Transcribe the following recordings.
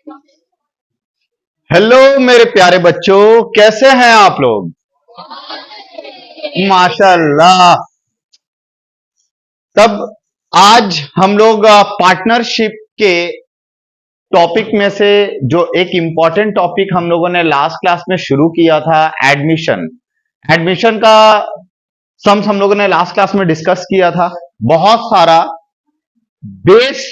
Hello मेरे प्यारे बच्चों, कैसे हैं आप लोग? माशाल्लाह। तब आज हम लोग पार्टनरशिप के टॉपिक में से जो एक इंपॉर्टेंट टॉपिक हम लोगों ने लास्ट क्लास में शुरू किया था, एडमिशन। एडमिशन का सम्स हम लोगों ने लास्ट क्लास में डिस्कस किया था। बहुत सारा बेस,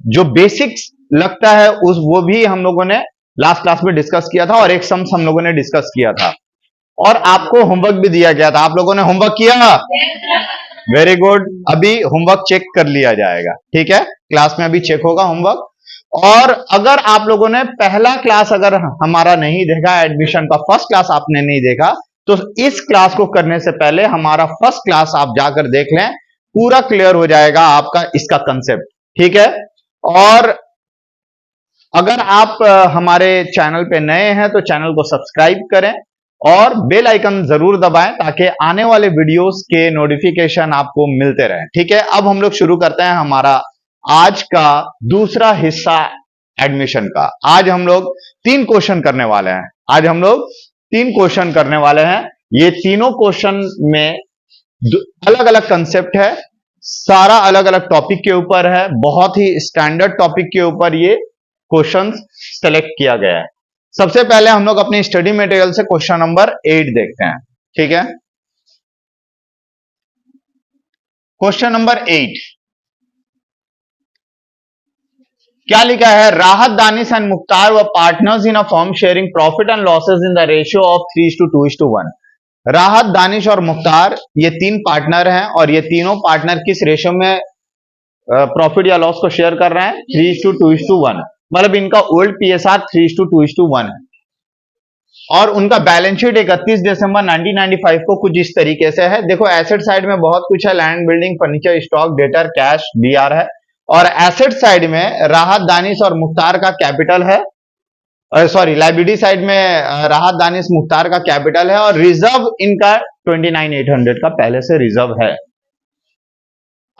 जो बेसिक्स लगता है उस वो भी हम लोगों ने लास्ट क्लास में डिस्कस किया था, और एक सम्स हम लोगों ने डिस्कस किया था, और आपको होमवर्क भी दिया गया था। आप लोगों ने होमवर्क किया? Very good. अभी होमवर्क चेक कर लिया जाएगा, ठीक है? क्लास में अभी चेक होगा होमवर्क। और अगर आप लोगों ने पहला क्लास अगर हमारा नहीं देखा, एडमिशन का फर्स्ट क्लास आपने नहीं देखा, तो इस क्लास को करने से पहले हमारा फर्स्ट क्लास आप जाकर देख लें, पूरा क्लियर हो जाएगा आपका इसका कंसेप्ट, ठीक है? और अगर आप हमारे चैनल पे नए हैं तो चैनल को सब्सक्राइब करें और बेल आइकन जरूर दबाएं, ताकि आने वाले वीडियोस के नोटिफिकेशन आपको मिलते रहें, ठीक है? अब हम लोग शुरू करते हैं हमारा आज का दूसरा हिस्सा एडमिशन का। आज हम लोग 3 क्वेश्चन करने वाले हैं। आज हम लोग 3 क्वेश्चन करने वाले हैं। ये तीनों क्वेश्चन में अलग अलग कंसेप्ट है, सारा अलग अलग टॉपिक के ऊपर है, बहुत ही स्टैंडर्ड टॉपिक के ऊपर ये क्वेश्चंस सेलेक्ट किया गया है। सबसे पहले हम लोग अपनी स्टडी मटेरियल से क्वेश्चन नंबर 8 देखते हैं, ठीक है? क्वेश्चन नंबर 8 क्या लिखा है? राहत, दानिश एंड मुख्तार व partners in a firm sharing profit and losses in the ratio of 3:2:1। राहत, दानिश और मुख्तार ये 3 पार्टनर हैं, और ये तीनों पार्टनर किस रेशियो में प्रॉफिट या लॉस को शेयर कर रहे हैं? 3:2:1। मतलब इनका ओल्ड पीएसआर 3:2:1 है, और उनका बैलेंस शीट 31 दिसंबर 1995 को कुछ इस तरीके से है। देखो, एसेट साइड में बहुत कुछ है, land, building, furniture, stock, debtor, cash, DR है। और एसेट साइड में राहत, दानिश और मुख्तार का कैपिटल है, सॉरी, लाइबिलिटी साइड में राहत, दानिश, मुख्तार का कैपिटल है, और रिजर्व इनका 29,800 का पहले से रिजर्व है।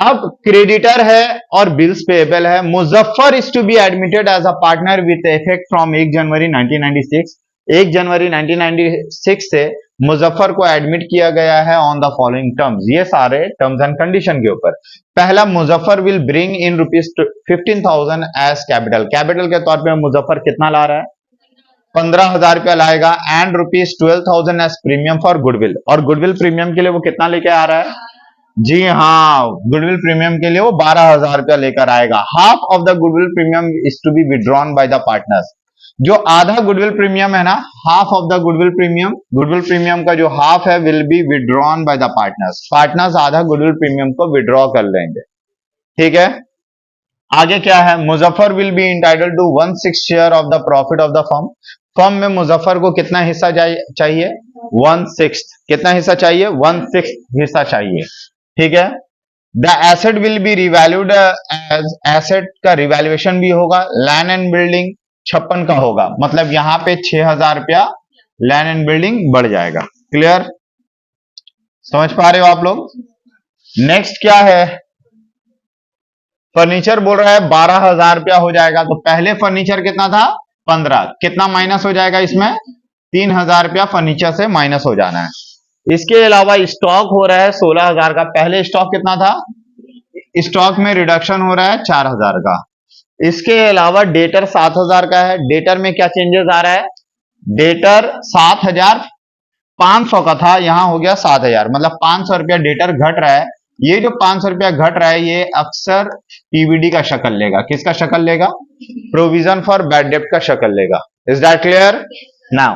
अब क्रेडिटर है और बिल्स पेएबल है। Muzaffar is to be admitted as a partner with effect from 1 जनवरी 1996। 1 जनवरी 1996 से मुजफ्फर को एडमिट किया गया है ऑन द फॉलोइंग टर्म्स। ये सारे टर्म्स एंड कंडीशन के ऊपर। पहला, Muzaffar will bring in rupees 15,000 as capital. Capital के तौर पे मुजफ्फर कितना ला रहा है? 15,000 रुपया लाएगा। And rupees 12,000 as premium for goodwill. और गुडविल प्रीमियम के लिए वो कितना लेके आ रहा है? जी हाँ, गुडविल प्रीमियम के लिए वो 12,000 रुपया लेकर आएगा। Half of the goodwill premium is to be withdrawn by the partners. जो आधा गुडविल प्रीमियम है ना, half of the goodwill premium का जो हाफ है will be withdrawn by the partners. Partners आधा गुडविल प्रीमियम को विड्रॉ कर लेंगे, ठीक है? आगे क्या है? Muzaffar will be entitle to 1/6 share of the profit of the firm. Firm में मुजफ्फर को कितना हिस्सा चाहिए? 1/6। कितना हिस्सा चाहिए? 1/6 हिस्सा चाहिए, ठीक है? The asset will be revalued as, asset का रिवैल्यूएशन भी होगा। लैंड एंड बिल्डिंग 56 का होगा, मतलब यहां पे 6,000 रुपया लैंड एंड बिल्डिंग बढ़ जाएगा। क्लियर? समझ पा रहे हो आप लोग? नेक्स्ट क्या है? फर्नीचर बोल रहा है 12,000 रुपया हो जाएगा। तो पहले फर्नीचर कितना था? 15। कितना माइनस हो जाएगा इसमें? 3,000 रुपया फर्नीचर से माइनस हो जाना है। इसके अलावा स्टॉक हो रहा है 16,000 का। पहले स्टॉक कितना था? स्टॉक में रिडक्शन हो रहा है 4,000 का। इसके अलावा डेटर 7,000 का है। डेटर में क्या चेंजेस आ रहा है? डेटर 7,500 का था, यहां हो गया 7,000, मतलब 500 रुपया डेटर घट रहा है। ये जो 500 रुपया घट रहा है, ये अक्सर पीवीडी का शक्ल लेगा। किसका शक्ल लेगा? प्रोविजन फॉर बैड डेब्ट का शक्ल लेगा। Is that clear? Now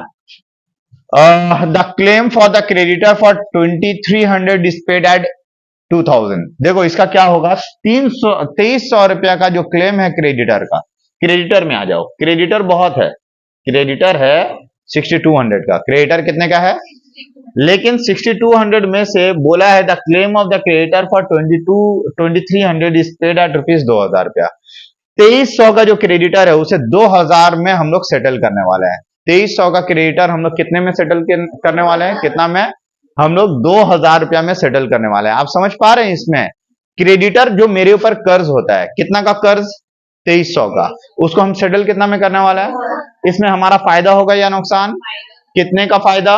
the claim for the creditor for 2,300 is paid at 2,000। देखो इसका क्या होगा? 2300 रुपया का जो क्लेम है क्रेडिटर का, क्रेडिटर में आ जाओ। क्रेडिटर बहुत है, क्रेडिटर है 6,200 का। क्रेडिटर कितने का है? लेकिन 6,200 में से बोला है the claim of the creditor for 2,300 is paid at rupees 2,000 रुपया। 2300 का जो क्रेडिटर है उसे 2,000 में हम लोग सेटल करने वाले हैं। 2300 का क्रेडिटर हम लोग कितने में सेटल करने वाले हैं? कितना में? हम लोग 2,000 रुपया में सेटल करने वाले हैं। आप समझ पा रहे हैं? इसमें क्रेडिटर जो मेरे ऊपर कर्ज होता है, कितना का कर्ज? 2300 का, उसको हम सेटल कितना में करने वाला है? इसमें हमारा फायदा होगा या नुकसान? कितने का फायदा?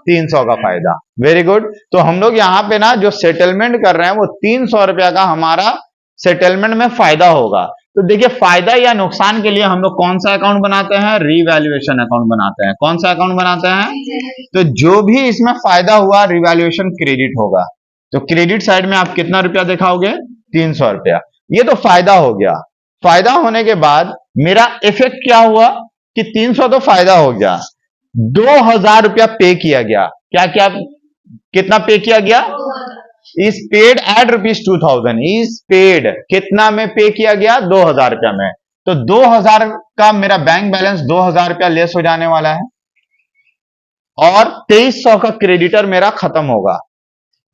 300 का फायदा। Very good. तो हम लोग यहाँ पे ना जो सेटलमेंट कर रहे हैं वो 300 रुपया का हमारा सेटलमेंट में फायदा होगा। तो देखिए, फायदा या नुकसान के लिए हम लोग कौन सा अकाउंट बनाते हैं? रिवैल्यूएशन अकाउंट बनाते हैं। कौन सा अकाउंट बनाते हैं? तो जो भी इसमें फायदा हुआ रिवैल्यूएशन क्रेडिट होगा। तो क्रेडिट साइड में आप कितना रुपया दिखाओगे? 300 रुपया। ये तो फायदा हो गया। फायदा होने के बाद मेरा इफेक्ट क्या हुआ कि 300 तो फायदा हो गया, 2000 रुपया पे किया गया। क्या क्या कितना पे किया गया? Is paid at ₹2000। Is paid कितना में पे किया गया? 2000 रुपया में। तो 2000 का मेरा बैंक बैलेंस 2000 रुपया लेस हो जाने वाला है और 2300 का क्रेडिटर मेरा खत्म होगा।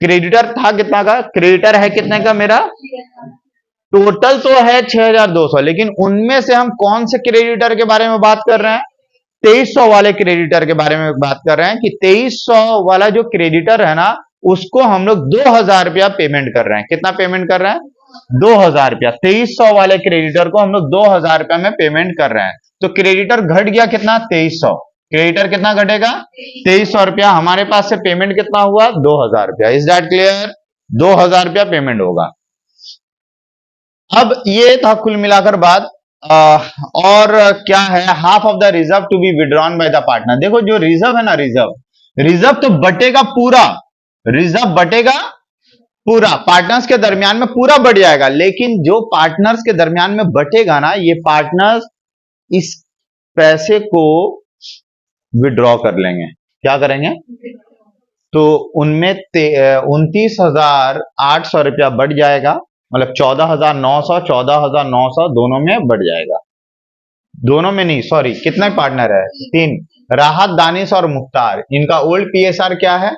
क्रेडिटर था कितना का? क्रेडिटर है कितने का मेरा? टोटल तो है 6200, लेकिन उनमें से हम कौन से क्रेडिटर के बारे में बात कर रहे हैं? 2300 वाले क्रेडिटर के बारे में बात कर रहे हैं कि 2300 वाला जो क्रेडिटर है ना, उसको हम लोग 2000 रुपया पेमेंट कर रहे हैं। कितना पेमेंट कर रहे हैं? 2000 रुपया। 2300 वाले क्रेडिटर को हम लोग 2000 रुपया में पेमेंट कर रहे हैं। तो क्रेडिटर घट गया कितना? 2300। क्रेडिटर कितना घटेगा? 2300 रुपया। हमारे पास से पेमेंट कितना हुआ? 2000 रुपया। Is that clear? 2000 रुपया पेमेंट होगा। अब ये था कुल मिलाकर बात। और क्या है? Half of the reserve to be withdrawn by the partner. देखो, जो रिजर्व है ना, रिजर्व तो बटेगा पूरा, रिजर्व बटेगा पूरा, पार्टनर्स के दरमियान में पूरा बढ़ जाएगा। लेकिन जो पार्टनर्स के दरमियान में बटेगा ना, ये पार्टनर्स इस पैसे को विड्रॉ कर लेंगे। क्या करेंगे? तो उनमें 29,800 रुपया बढ़ जाएगा, मतलब 14,900, 14,900 दोनों में बढ़ जाएगा। दोनों में नहीं, सॉरी, कितने पार्टनर है? 3। राहत, दानिश और मुख्तार। इनका ओल्ड पीएसआर क्या है?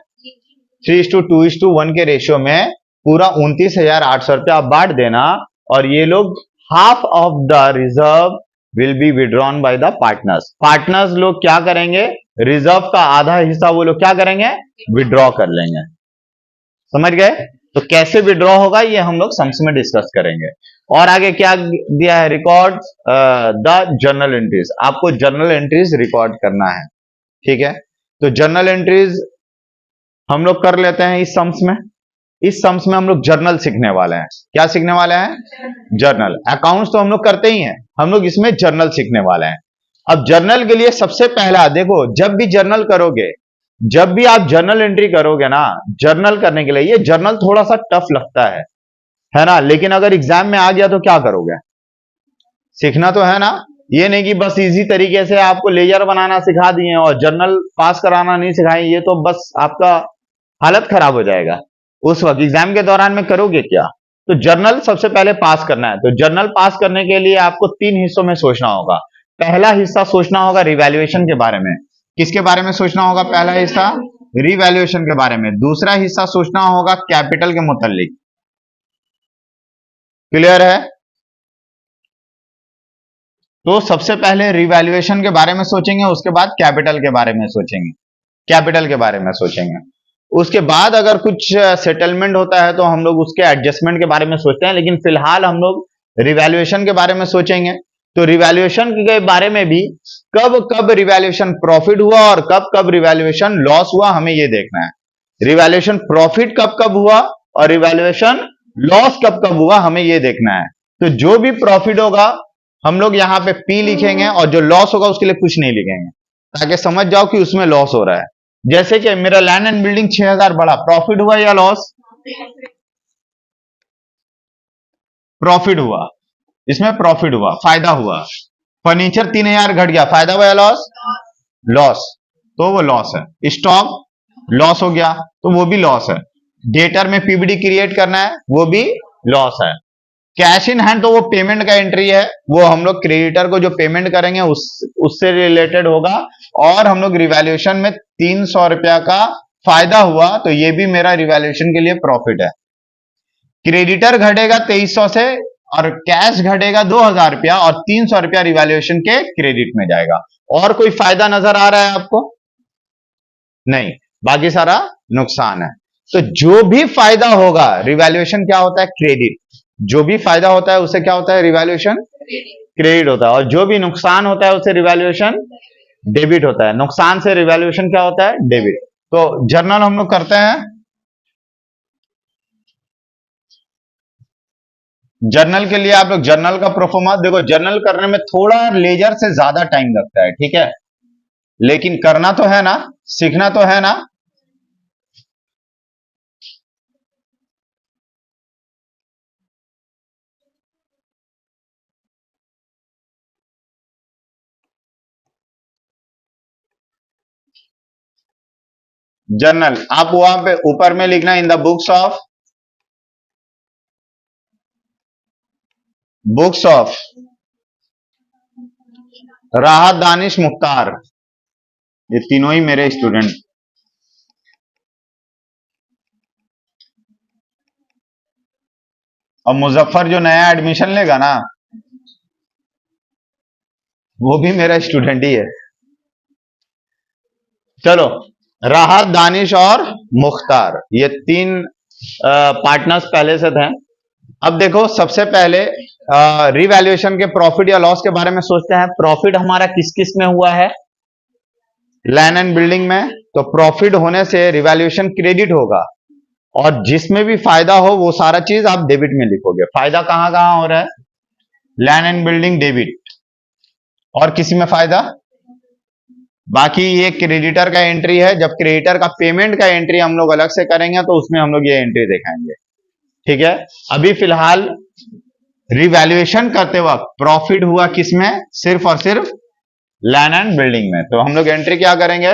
3:2:1 के रेशियो में पूरा 29,800 रुपया बांट देना, और ये लोग half of the reserve will be withdrawn by the partners. Partners लोग क्या करेंगे? रिजर्व का आधा हिस्सा वो लोग क्या करेंगे? विड्रॉ कर लेंगे। समझ गए? तो कैसे विड्रॉ होगा ये हम लोग सम्स में डिस्कस करेंगे। और आगे क्या दिया है? Record the journal entries. आपको जर्नल एंट्रीज रिकॉर्ड करना है। ठीक है, तो जर्नल एंट्रीज हम लोग कर लेते हैं इस सम्स में। इस सम्स में हम लोग जर्नल सीखने वाले हैं। क्या सीखने वाले हैं? जर्नल। अकाउंट्स तो हम लोग करते ही हैं, हम लोग इसमें जर्नल सीखने वाले हैं। अब जर्नल के लिए सबसे पहला देखो, जब भी जर्नल करोगे, जब भी आप जर्नल एंट्री करोगे ना, जर्नल करने के लिए ये जर्नल थोड़ा सा टफ लगता है ना, लेकिन अगर एग्जाम में आ गया तो क्या करोगे? सीखना तो है ना। ये नहीं कि बस इजी तरीके से आपको लेजर बनाना सिखा दिए और जर्नल पास कराना नहीं सिखाए, ये तो बस आपका हालत खराब हो जाएगा। उस वक्त एग्जाम के दौरान में करोगे क्या? तो जर्नल सबसे पहले पास करना है। तो जर्नल पास करने के लिए आपको 3 हिस्सों में सोचना होगा। पहला हिस्सा सोचना होगा रिवैल्यूएशन के बारे में। किसके बारे में सोचना होगा? पहला हिस्सा रिवैल्यूएशन के बारे में। दूसरा हिस्सा सोचना होगा कैपिटल के मुतालिक। क्लियर है? तो सबसे पहले रिवैल्यूएशन के बारे में सोचेंगे, उसके बाद कैपिटल के बारे में सोचेंगे। कैपिटल के बारे में सोचेंगे, उसके बाद अगर कुछ सेटलमेंट होता है तो हम लोग उसके एडजस्टमेंट के बारे में सोचते हैं, लेकिन फिलहाल हम लोग रिवैल्यूएशन के बारे में सोचेंगे। तो रिवैल्यूएशन के बारे में भी कब कब रिवैल्यूएशन प्रॉफिट हुआ और कब कब रिवैल्यूएशन लॉस हुआ, हमें ये देखना है। रिवैल्यूएशन प्रॉफिट कब कब हुआ और रिवैल्यूएशन लॉस कब कब हुआ, हमें ये देखना है। तो जो भी प्रॉफिट होगा हम लोग यहाँ पे P लिखेंगे, और जो लॉस होगा उसके लिए कुछ नहीं लिखेंगे, ताकि समझ जाओ कि उसमें लॉस हो रहा है। जैसे कि मेरा लैंड एंड बिल्डिंग 6000 बढ़ा, प्रॉफिट हुआ या लॉस? प्रॉफिट हुआ, इसमें प्रॉफिट हुआ, फायदा हुआ। फर्नीचर 3000 घट गया, फायदा हुआ या लॉस? लॉस, तो वो लॉस है। स्टॉक लॉस हो गया तो वो भी लॉस है। डेटर में पीबीडी क्रिएट करना है, वो भी लॉस है। कैश इन हैंड तो वो पेमेंट का एंट्री है, वो हम लोग क्रेडिटर को जो पेमेंट करेंगे उससे रिलेटेड होगा। और हम लोग रिवैल्यूएशन में 300 रुपया का फायदा हुआ, तो ये भी मेरा रिवैल्यूएशन के लिए प्रॉफिट है। क्रेडिटर घटेगा 2300 से और कैश घटेगा 2000 रुपया, और 300 रुपया रिवैल्यूएशन के क्रेडिट में जाएगा। और कोई फायदा नजर आ रहा है आपको? नहीं, बाकी सारा नुकसान है। तो जो भी फायदा होगा, रिवैल्यूएशन क्या होता है? क्रेडिट। जो भी फायदा होता है उसे क्या होता है? रिवैल्यूएशन क्रेडिट होता है, और जो भी नुकसान होता है उसे रिवैल्यूएशन डेबिट होता है। नुकसान से रिवैल्यूएशन क्या होता है? डेबिट। तो जर्नल हम लोग करते हैं। जर्नल के लिए आप लोग जर्नल का प्रोफोमा देखो, जर्नल करने में थोड़ा लेजर से ज्यादा टाइम लगता है, ठीक है, लेकिन करना तो है ना, सीखना तो है ना। जर्नल आप वहां पे ऊपर में लिखना, इन द बुक्स ऑफ राहत, दानिश, मुख्तार, ये तीनों ही मेरे स्टूडेंट। और मुजफ्फर जो नया एडमिशन लेगा ना, वो भी मेरा स्टूडेंट ही है। चलो, राहत, दानिश और मुख्तार, ये तीन पार्टनर्स पहले से थे। अब देखो, सबसे पहले रिवैल्यूएशन के प्रॉफिट या लॉस के बारे में सोचते हैं। प्रॉफिट हमारा किस किस में हुआ है? लैंड एंड बिल्डिंग में। तो प्रॉफिट होने से रिवैल्यूएशन क्रेडिट होगा, और जिसमें भी फायदा हो वो सारा चीज आप डेबिट में लिखोगे। फायदा कहां कहां हो रहा है? लैंड एंड बिल्डिंग डेबिट, और किसी में फायदा? बाकी ये क्रेडिटर का एंट्री है। जब क्रेडिटर का पेमेंट का एंट्री हम लोग अलग से करेंगे तो उसमें हम लोग ये एंट्री दिखाएंगे, ठीक है। अभी फिलहाल रिवैल्यूएशन करते वक्त प्रॉफिट हुआ किसमें? सिर्फ और सिर्फ लैंड एंड बिल्डिंग में। तो हम लोग एंट्री क्या करेंगे?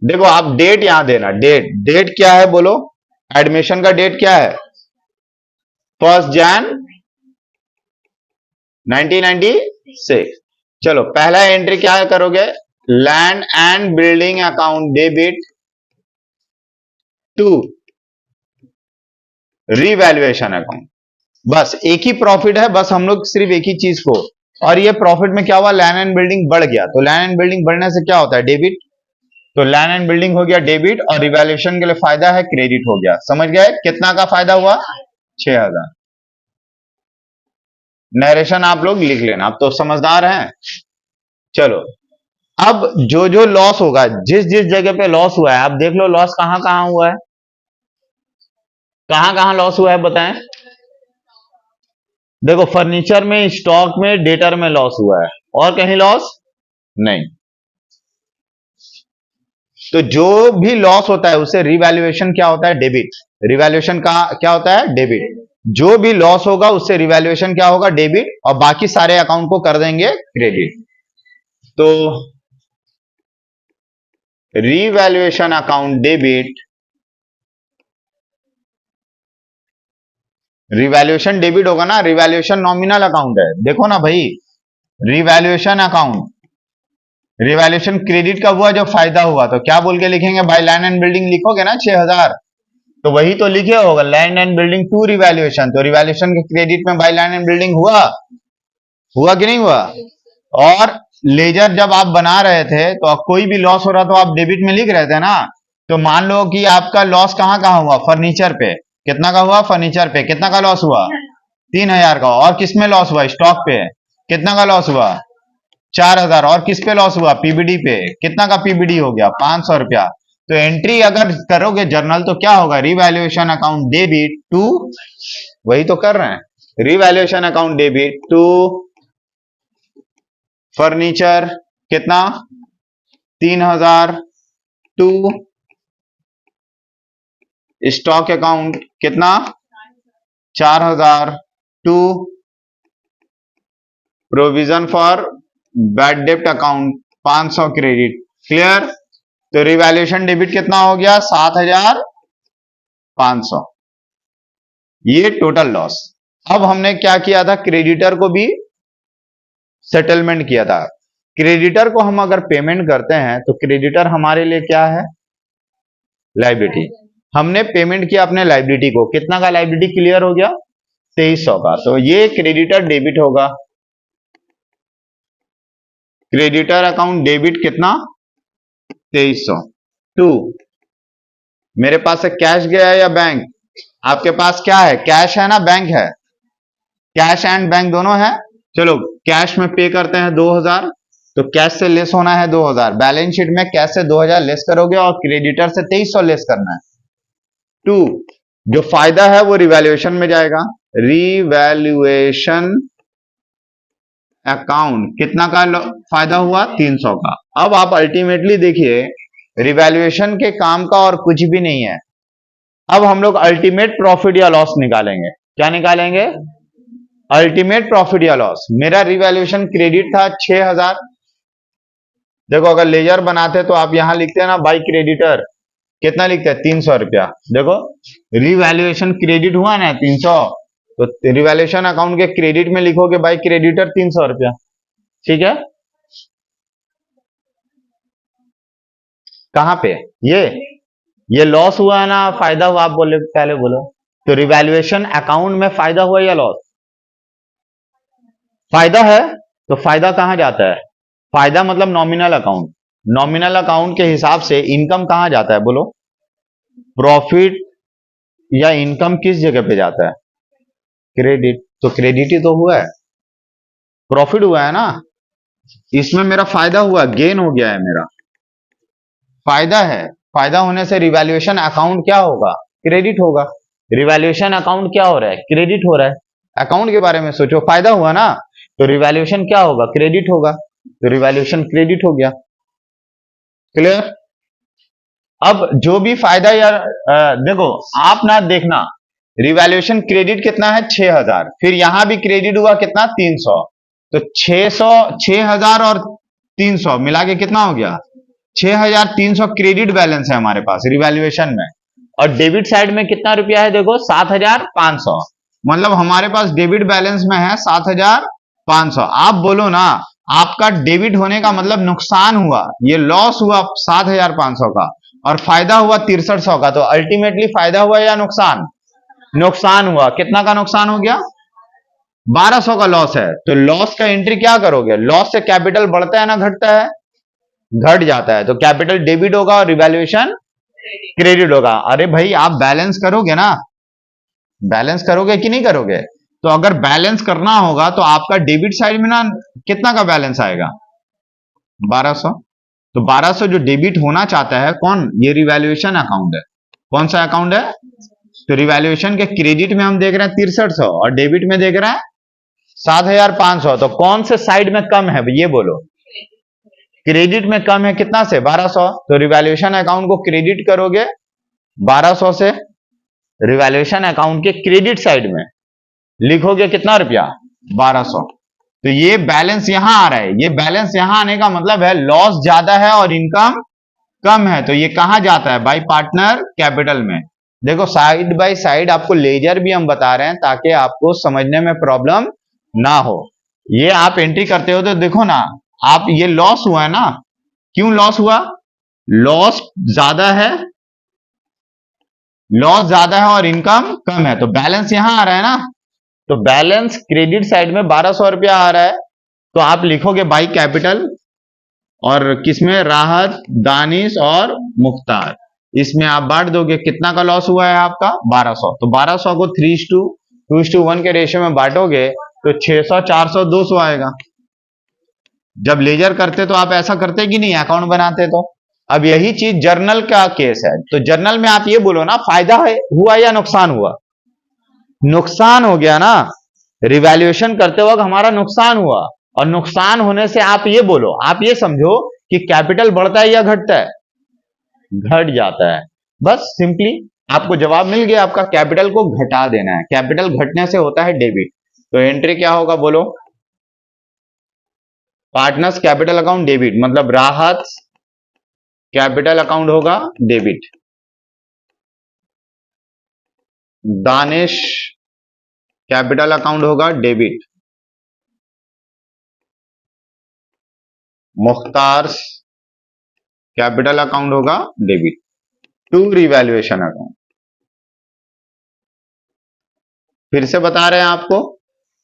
देखो, आप डेट यहां देना। डेट डेट क्या है बोलो? एडमिशन का डेट क्या है? 1 जनवरी 1996। चलो, पहला एंट्री क्या करोगे? Land and building account debit to revaluation account. बस एक ही प्रॉफिट है, बस हम लोग सिर्फ एक ही चीज को। और ये प्रॉफिट में क्या हुआ? लैंड एंड बिल्डिंग बढ़ गया। तो लैंड एंड बिल्डिंग बढ़ने से क्या होता है? डेबिट। तो लैंड एंड बिल्डिंग हो गया डेबिट, और रिवैल्यूएशन के लिए फायदा है क्रेडिट हो गया। समझ गए कितना का फायदा हुआ? 6000। नरेशन आप लोग लिख लेना, आप तो समझदार हैं। चलो, अब जो जो लॉस होगा, जिस जिस जगह पे लॉस हुआ है, आप देख लो लॉस कहां कहां हुआ है। कहां कहां लॉस हुआ है बताएं? देखो, फर्नीचर में, स्टॉक में, डेटर में लॉस हुआ है, और कहीं लॉस नहीं। तो जो भी लॉस होता है उसे रिवैल्यूएशन क्या होता है? डेबिट। रिवैल्यूएशन का क्या होता है? डेबिट। जो भी लॉस होगा उससे रिवैल्यूएशन क्या होगा? डेबिट, और बाकी सारे अकाउंट को कर देंगे क्रेडिट। तो revaluation account debit, revaluation debit होगा ना। रिवैल्यूएशन नॉमिनल अकाउंट है, देखो ना भाई। रिवैल्यूएशन अकाउंट, रिवैल्यूएशन क्रेडिट का हुआ जब फायदा हुआ, तो क्या बोल के लिखेंगे भाई? लैंड एंड बिल्डिंग लिखोगे ना 6000, तो वही तो लिखे होगा, land and building to revaluation. तो रिवैल्यूएशन के क्रेडिट में भाई लैंड एंड बिल्डिंग हुआ, हुआ कि नहीं हुआ? और लेजर जब आप बना रहे थे तो कोई भी लॉस हो रहा तो आप डेबिट में लिख रहे थे ना। तो मान लो कि आपका लॉस कहां कहां हुआ? फर्नीचर पे। कितना का हुआ? फर्नीचर पे कितना का लॉस हुआ? 3000 का। और किस में लॉस हुआ? स्टॉक पे। कितना का लॉस हुआ? 4000। और किस पे लॉस हुआ? पीबीडी पे। कितना का पीबीडी हो गया? 500 रुपया। तो एंट्री अगर करोगे जर्नल तो क्या होगा? रिवैल्यूएशन अकाउंट डेबिट टू, वही तो कर रहे हैं, revaluation account debit to furniture, कितना? 3000, टू स्टॉक अकाउंट, कितना? 4000, टू प्रोविजन फॉर बैड डेप्ट अकाउंट 500 क्रेडिट। क्लियर? तो रिवैल्यूएशन डेबिट कितना हो गया? 7500। ये टोटल लॉस। अब हमने क्या किया था? क्रेडिटर को भी सेटलमेंट किया था। क्रेडिटर को हम अगर पेमेंट करते हैं तो क्रेडिटर हमारे लिए क्या है? लाइबिलिटी। हमने पेमेंट किया अपने लाइबिलिटी को। कितना का लाइबिलिटी क्लियर हो गया? 2300 का। तो ये क्रेडिटर डेबिट होगा। क्रेडिटर अकाउंट डेबिट कितना? 2300 टू, मेरे पास से कैश गया या बैंक? आपके पास क्या है, कैश है ना बैंक है, कैश एंड बैंक दोनों है। चलो कैश में पे करते हैं 2000, तो कैश से लेस होना है 2000, बैलेंस शीट में कैश से 2000 लेस करोगे और क्रेडिटर से 2300 लेस करना है। टू, जो फायदा है वो रिवैल्यूएशन में जाएगा, रिवैल्यूएशन अकाउंट कितना का फायदा हुआ, 300 का। अब आप अल्टीमेटली देखिए रिवैल्यूएशन के काम का और कुछ भी नहीं है। अब हम लोग अल्टीमेट प्रॉफिट या लॉस निकालेंगे। क्या निकालेंगे, अल्टीमेट प्रॉफिट या लॉस। मेरा रिवैल्यूएशन क्रेडिट था 6000। देखो अगर लेजर बनाते तो आप यहां लिखते हैं ना बाई क्रेडिटर, कितना लिखते हैं, 300 रुपया। देखो रिवैल्यूएशन क्रेडिट हुआ ना 300, तो रिवैल्यूएशन अकाउंट के क्रेडिट में लिखोगे बाई क्रेडिटर 300 रुपया। ठीक है, कहां पे ये लॉस हुआ है ना फायदा हुआ, आप बोले पहले बोलो। तो रिवैल्यूएशन अकाउंट में फायदा हुआ या लॉस, फायदा है। तो फायदा कहां जाता है, फायदा मतलब नॉमिनल अकाउंट। नॉमिनल अकाउंट के हिसाब से इनकम कहां जाता है बोलो, प्रॉफिट या इनकम किस जगह पे जाता है, क्रेडिट। तो क्रेडिट ही तो हुआ है, प्रॉफिट हुआ है ना, इसमें मेरा फायदा हुआ, गेन हो गया है मेरा, फायदा है। फायदा होने से रिवैल्यूएशन अकाउंट क्या होगा, क्रेडिट होगा। रिवैल्यूएशन अकाउंट क्या हो रहा है, क्रेडिट हो रहा है। अकाउंट के बारे में सोचो, फायदा हुआ ना, तो रिवैल्यूएशन क्या होगा, क्रेडिट होगा। तो रिवैल्यूएशन क्रेडिट हो गया। क्लियर। अब जो भी फायदा या देखो आप ना देखना, रिवैल्यूएशन क्रेडिट कितना है 6000, फिर यहां भी क्रेडिट हुआ कितना 300, तो 600, 6000 और 300 मिला के कितना हो गया 6300 क्रेडिट बैलेंस है हमारे पास रिवैल्यूएशन में। और डेबिट साइड में कितना रुपया है देखो 7500, मतलब हमारे पास डेबिट बैलेंस में है 7500। आप बोलो ना, आपका डेबिट होने का मतलब नुकसान हुआ, ये लॉस हुआ 7500 का और फायदा हुआ 6300 का। तो अल्टीमेटली फायदा हुआ या नुकसान, नुकसान हुआ। कितना का नुकसान हो गया, 1200 का लॉस है। तो लॉस का एंट्री क्या करोगे, लॉस से कैपिटल बढ़ता है ना घटता है, घट जाता है। तो कैपिटल डेबिट होगा और रिवैल्यूएशन क्रेडिट होगा। अरे भाई आप बैलेंस करोगे ना, बैलेंस करोगे कि नहीं करोगे। तो अगर बैलेंस करना होगा तो आपका डेबिट साइड में ना कितना का बैलेंस आएगा 1200। तो 1200 जो डेबिट होना चाहता है कौन, ये रिवैल्यूएशन अकाउंट है। कौन सा अकाउंट है, तो रिवैल्यूएशन के क्रेडिट में हम देख रहे हैं 6300 और डेबिट में देख रहे हैं 7500। तो कौन से साइड में कम है ये बोलो, क्रेडिट में कम है कितना से 1200। तो रिवैल्यूएशन अकाउंट को क्रेडिट करोगे 1200 से, रिवैल्यूएशन अकाउंट के क्रेडिट साइड में लिखोगे कितना रुपया 1200। तो ये बैलेंस यहां आ रहा है, ये बैलेंस यहां आने का मतलब है लॉस ज्यादा है और इनकम कम है। तो ये कहां जाता है, बाई पार्टनर कैपिटल में। देखो साइड बाय साइड आपको लेजर भी हम बता रहे हैं ताकि आपको समझने में प्रॉब्लम ना हो। ये आप एंट्री करते हो तो देखो ना, आप ये लॉस हुआ है ना, क्यों लॉस हुआ, लॉस ज्यादा है, लॉस ज्यादा है और इनकम कम है। तो बैलेंस यहां आ रहा है ना, तो बैलेंस क्रेडिट साइड में 1200 रुपया आ रहा है। तो आप लिखोगे बाई कैपिटल और किसमें, राहत, दानिश और मुख्तार, इसमें आप बांट दोगे। कितना का लॉस हुआ है आपका 1200। तो 1200 को 3:2:1 के रेशियो में बांटोगे तो 600, 400, 200 आएगा। जब लेजर करते तो आप ऐसा करते कि नहीं, अकाउंट बनाते तो। अब यही चीज जर्नल का केस है। तो जर्नल में आप ये बोलो ना, फायदा है हुआ या नुकसान हुआ, नुकसान हो गया ना, रिवैल्यूएशन करते वक्त हमारा नुकसान हुआ। और नुकसान होने से आप ये बोलो, आप ये समझो कि कैपिटल बढ़ता है या घटता है, घट जाता है। बस सिंपली आपको जवाब मिल गया, आपका कैपिटल को घटा देना है, कैपिटल घटने से होता है डेबिट। तो एंट्री क्या होगा बोलो, पार्टनर्स कैपिटल अकाउंट डेबिट, मतलब राहत कैपिटल अकाउंट होगा डेबिट, दानिश कैपिटल अकाउंट होगा डेबिट, मुख्तार कैपिटल अकाउंट होगा डेबिट। टू रिवैल्यूएशन अकाउंट, फिर से बता रहे हैं आपको,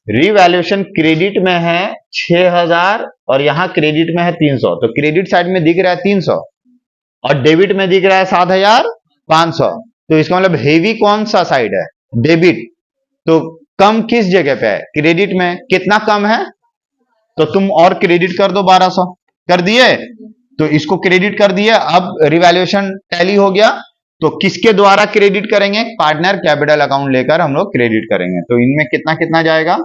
रिवैल्यूएशन क्रेडिट में है 6000 और यहां क्रेडिट में है 300। तो क्रेडिट साइड में दिख रहा है 300 और डेबिट में दिख रहा है 7500। तो इसका मतलब हेवी कौन सा साइड है? डेबिट। तो कम किस जगह पे है? क्रेडिट में। कितना कम है? तो तुम और क्रेडिट कर दो 1200। कर दिए? तो इसको क्रेडिट कर दिए। अब रिवैल्यूएशन टैली हो गया। तो किसके द्वारा क्रेडिट करेंगे? पार्टनर कैपिटल अकाउंट लेकर हम लोग क्रेडिट करेंगे। तो इनमें कितना कितना जाएगा?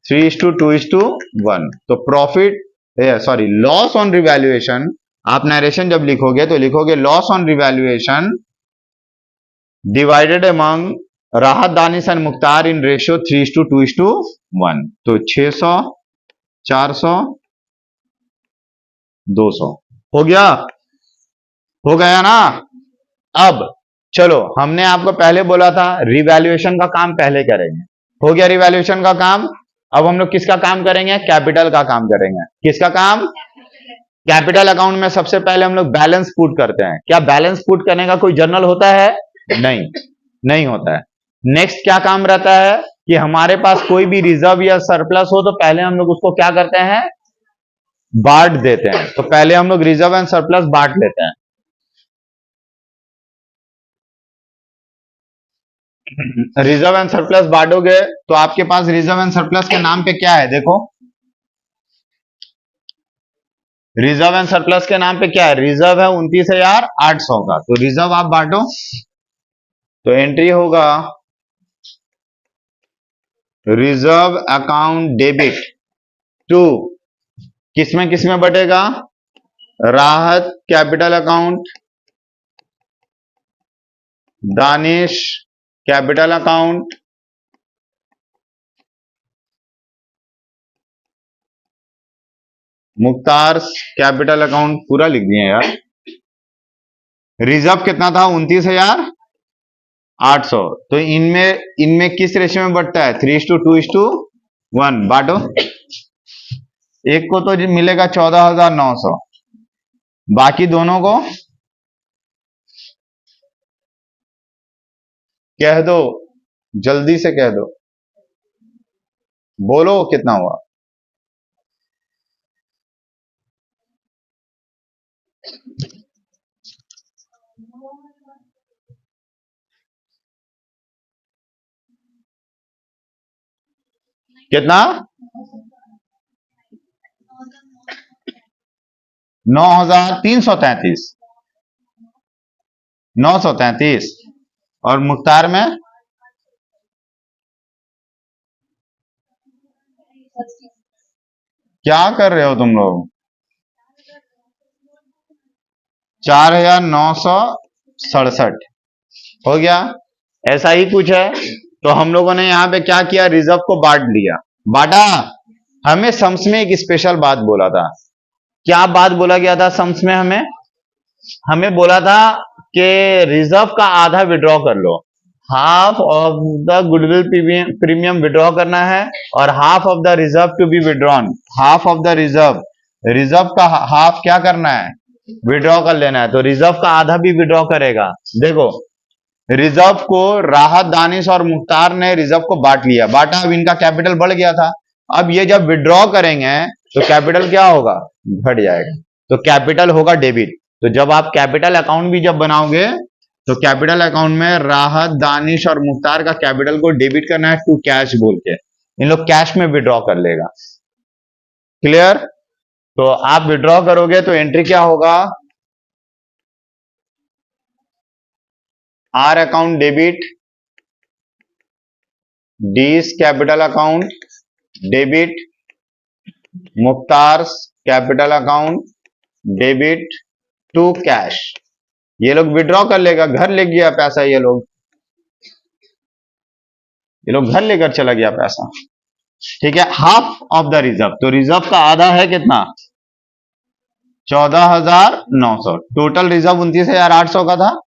3:2:1। तो profit, sorry, loss on revaluation, आप नरेशन जब लिखोगे तो लिखोगे loss on revaluation divided among Rahat Danish and Mukhtar in ratio 3:2:1। तो 600, 400, 200 हो गया। हो गया ना? अब चलो, हमने आपको पहले बोला था रिवैल्यूएशन का काम पहले करेंगे। हो गया रिवैल्यूएशन का काम। अब हम लोग किसका काम करेंगे? कैपिटल का काम करेंगे। किसका काम? कैपिटल अकाउंट में सबसे पहले हम लोग बैलेंस पुट करते हैं। क्या बैलेंस पुट करने का कोई जर्नल होता है? नहीं, नहीं होता है। नेक्स्ट क्या काम रहता है कि हमारे पास कोई भी रिजर्व या सरप्लस हो तो पहले हम लोग उसको क्या करते हैं? बांट देते हैं। तो पहले हम लोग रिजर्व एंड सरप्लस बांट लेते हैं। रिजर्व एंड सरप्लस बांटोगे तो आपके पास रिजर्व एंड सरप्लस के नाम पे क्या है? देखो, रिजर्व एंड सरप्लस के नाम पे क्या है? रिजर्व है 29,800 का। तो रिजर्व आप बांटो तो एंट्री होगा रिजर्व अकाउंट डेबिट टू, किसमें किसमें बटेगा? राहत capital account, Danish capital account, Mukhtar capital account. पूरा लिख दिए यार। रिजर्व कितना था? 29,800। तो इनमें इनमें किस रेशियो में बढ़ता है? 3:2:1। बांटो। एक को तो मिलेगा 14,900, बाकी दोनों को कह दो, जल्दी से कह दो, बोलो कितना हुआ? कितना? 9,333। 933। और मुख्तार में? क्या कर रहे हो तुम लोग? 4,967। हो गया। ऐसा ही कुछ है। तो हम लोगों ने यहां पे क्या किया? रिजर्व को बांट लिया। बांटा। हमें सम्स में एक स्पेशल बात बोला था। क्या बात बोला गया था सम्स में? हमें हमें बोला था कि रिजर्व का आधा विड्रॉ कर लो। Half of the goodwill premium withdraw करना है और half of the reserve to be withdrawn. Half of the reserve, reserve का हाफ क्या करना है? विड्रॉ कर लेना है। तो रिजर्व का आधा भी विड्रॉ करेगा। देखो, रिजर्व को राहत दानिश और मुख्तार ने रिजर्व को बांट लिया। बांटा, अब इनका कैपिटल बढ़ गया था। अब ये जब विड्रॉ करेंगे तो कैपिटल क्या होगा? घट जाएगा। तो कैपिटल होगा डेबिट। तो जब आप कैपिटल अकाउंट भी जब बनाओगे तो कैपिटल अकाउंट में राहत दानिश और मुख्तार का कैपिटल को डेबिट करना है टू कैश बोल के। इन लोग कैश में विड्रॉ कर लेगा। क्लियर? तो आप विड्रॉ करोगे तो एंट्री क्या होगा? R account debit, D's capital account debit, Mukhtar capital account debit to cash. ये लोग विड्रॉ कर लेगा, घर ले गया पैसा। ये लोग घर लेकर चला गया पैसा। ठीक है। हाफ ऑफ द रिजर्व, तो रिजर्व का आधा है कितना? 14,900। टोटल रिजर्व 29,800 का था।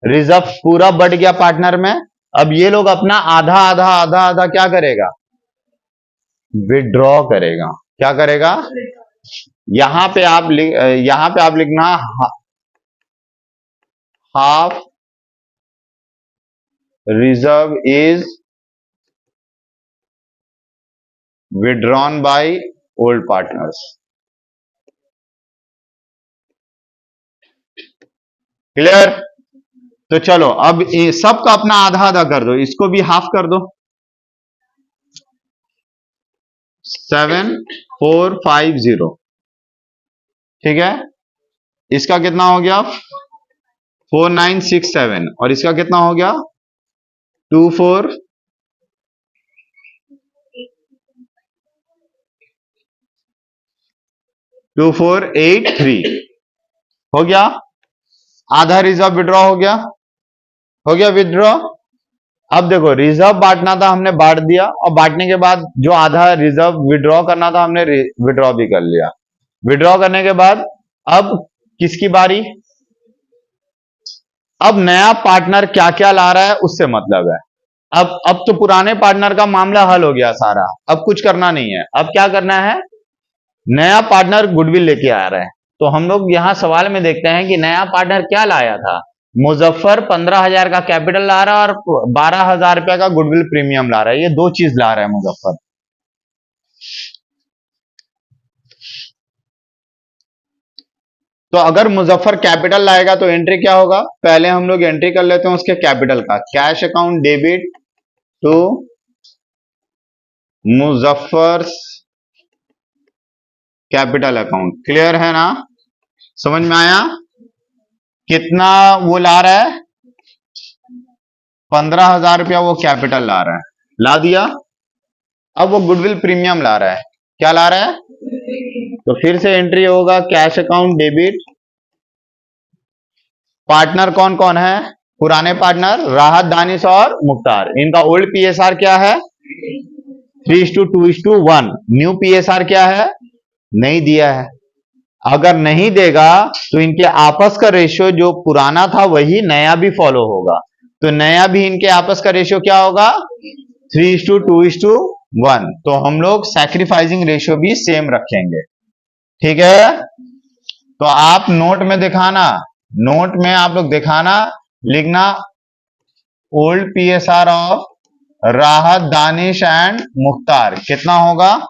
रिजर्व पूरा बढ़ गया पार्टनर में। अब ये लोग अपना आधा आधा आधा आधा क्या करेगा? विड्रॉ करेगा। क्या करेगा? यहां पे आप लिखना half reserve is withdrawn by old partners। Clear? तो चलो अब सबका अपना आधा आधा कर दो, इसको भी हाफ कर दो। 7450, ठीक है। इसका कितना हो गया 4967, और इसका कितना हो गया 2483 हो गया। आधा रिजर्व विड्रॉ हो गया, विड्रॉ। अब देखो रिजर्व बांटना था, हमने बांट दिया, और बांटने के बाद जो आधा रिजर्व विड्रॉ करना था हमने विड्रॉ भी कर लिया। विड्रॉ करने के बाद अब किसकी बारी? अब नया पार्टनर क्या क्या ला रहा है उससे मतलब है। अब तो पुराने पार्टनर का मामला हल हो गया सारा, अब कुछ करना नहीं है। अब क्या करना है, नया पार्टनर गुडविल लेके आ रहा है। तो हम लोग यहां सवाल में देखते हैं कि नया पार्टनर क्या लाया था। मुजफ्फर 15,000 का कैपिटल ला रहा है और 12,000 रुपया का गुडविल प्रीमियम ला रहा है। ये दो चीज ला रहा है मुजफ्फर। तो अगर मुजफ्फर कैपिटल लाएगा तो एंट्री क्या होगा, पहले हम लोग एंट्री कर लेते हैं उसके कैपिटल का। Cash account debit to Muzaffar capital account. Clear है ना, समझ में आया? कितना वो ला रहा है, 15,000 रुपया वो कैपिटल ला रहा है, ला दिया। अब वो गुडविल प्रीमियम ला रहा है, क्या ला रहा है? तो फिर से एंट्री होगा कैश अकाउंट डेबिट। पार्टनर कौन कौन है? पुराने पार्टनर राहत, दानिश और मुख्तार। इनका ओल्ड पीएसआर क्या है 3:2:1। न्यू पीएसआर क्या है, नहीं दिया है। अगर नहीं देगा तो इनके आपस का रेशियो जो पुराना था वही नया भी फॉलो होगा। तो नया भी इनके आपस का रेशियो क्या होगा 3:2:1। तो हम लोग सैक्रिफाइसिंग रेशियो भी सेम रखेंगे, ठीक है। तो आप नोट में दिखाना, नोट में आप लोग दिखाना, लिखना ओल्ड पीएसआर ऑफ राहत, दानिश एंड मुख्तार कितना होगा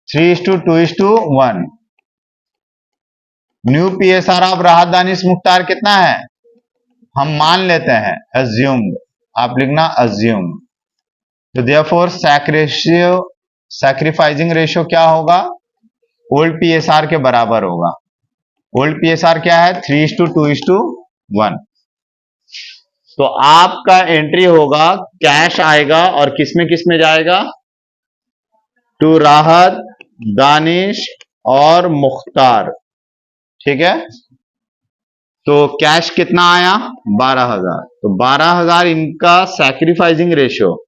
3:2:1। न्यू पीएसआर ऑफ राहत, दानिश, मुख्तार कितना है, हम मान लेते हैं अज्यूम्ड, आप लिखना अज्यूम्ड। तो देयरफॉर सैक्रिफाइसिंग रेशियो क्या होगा, ओल्ड पीएसआर के बराबर होगा। ओल्ड पीएसआर क्या है 3:2:1। तो आपका एंट्री होगा, कैश आएगा और किसमें जाएगा, टू राहत, दानिश और मुख्तार, ठीक है। तो कैश कितना आया 12,000। तो 12,000 इनका सैक्रिफाइसिंग रेशियो,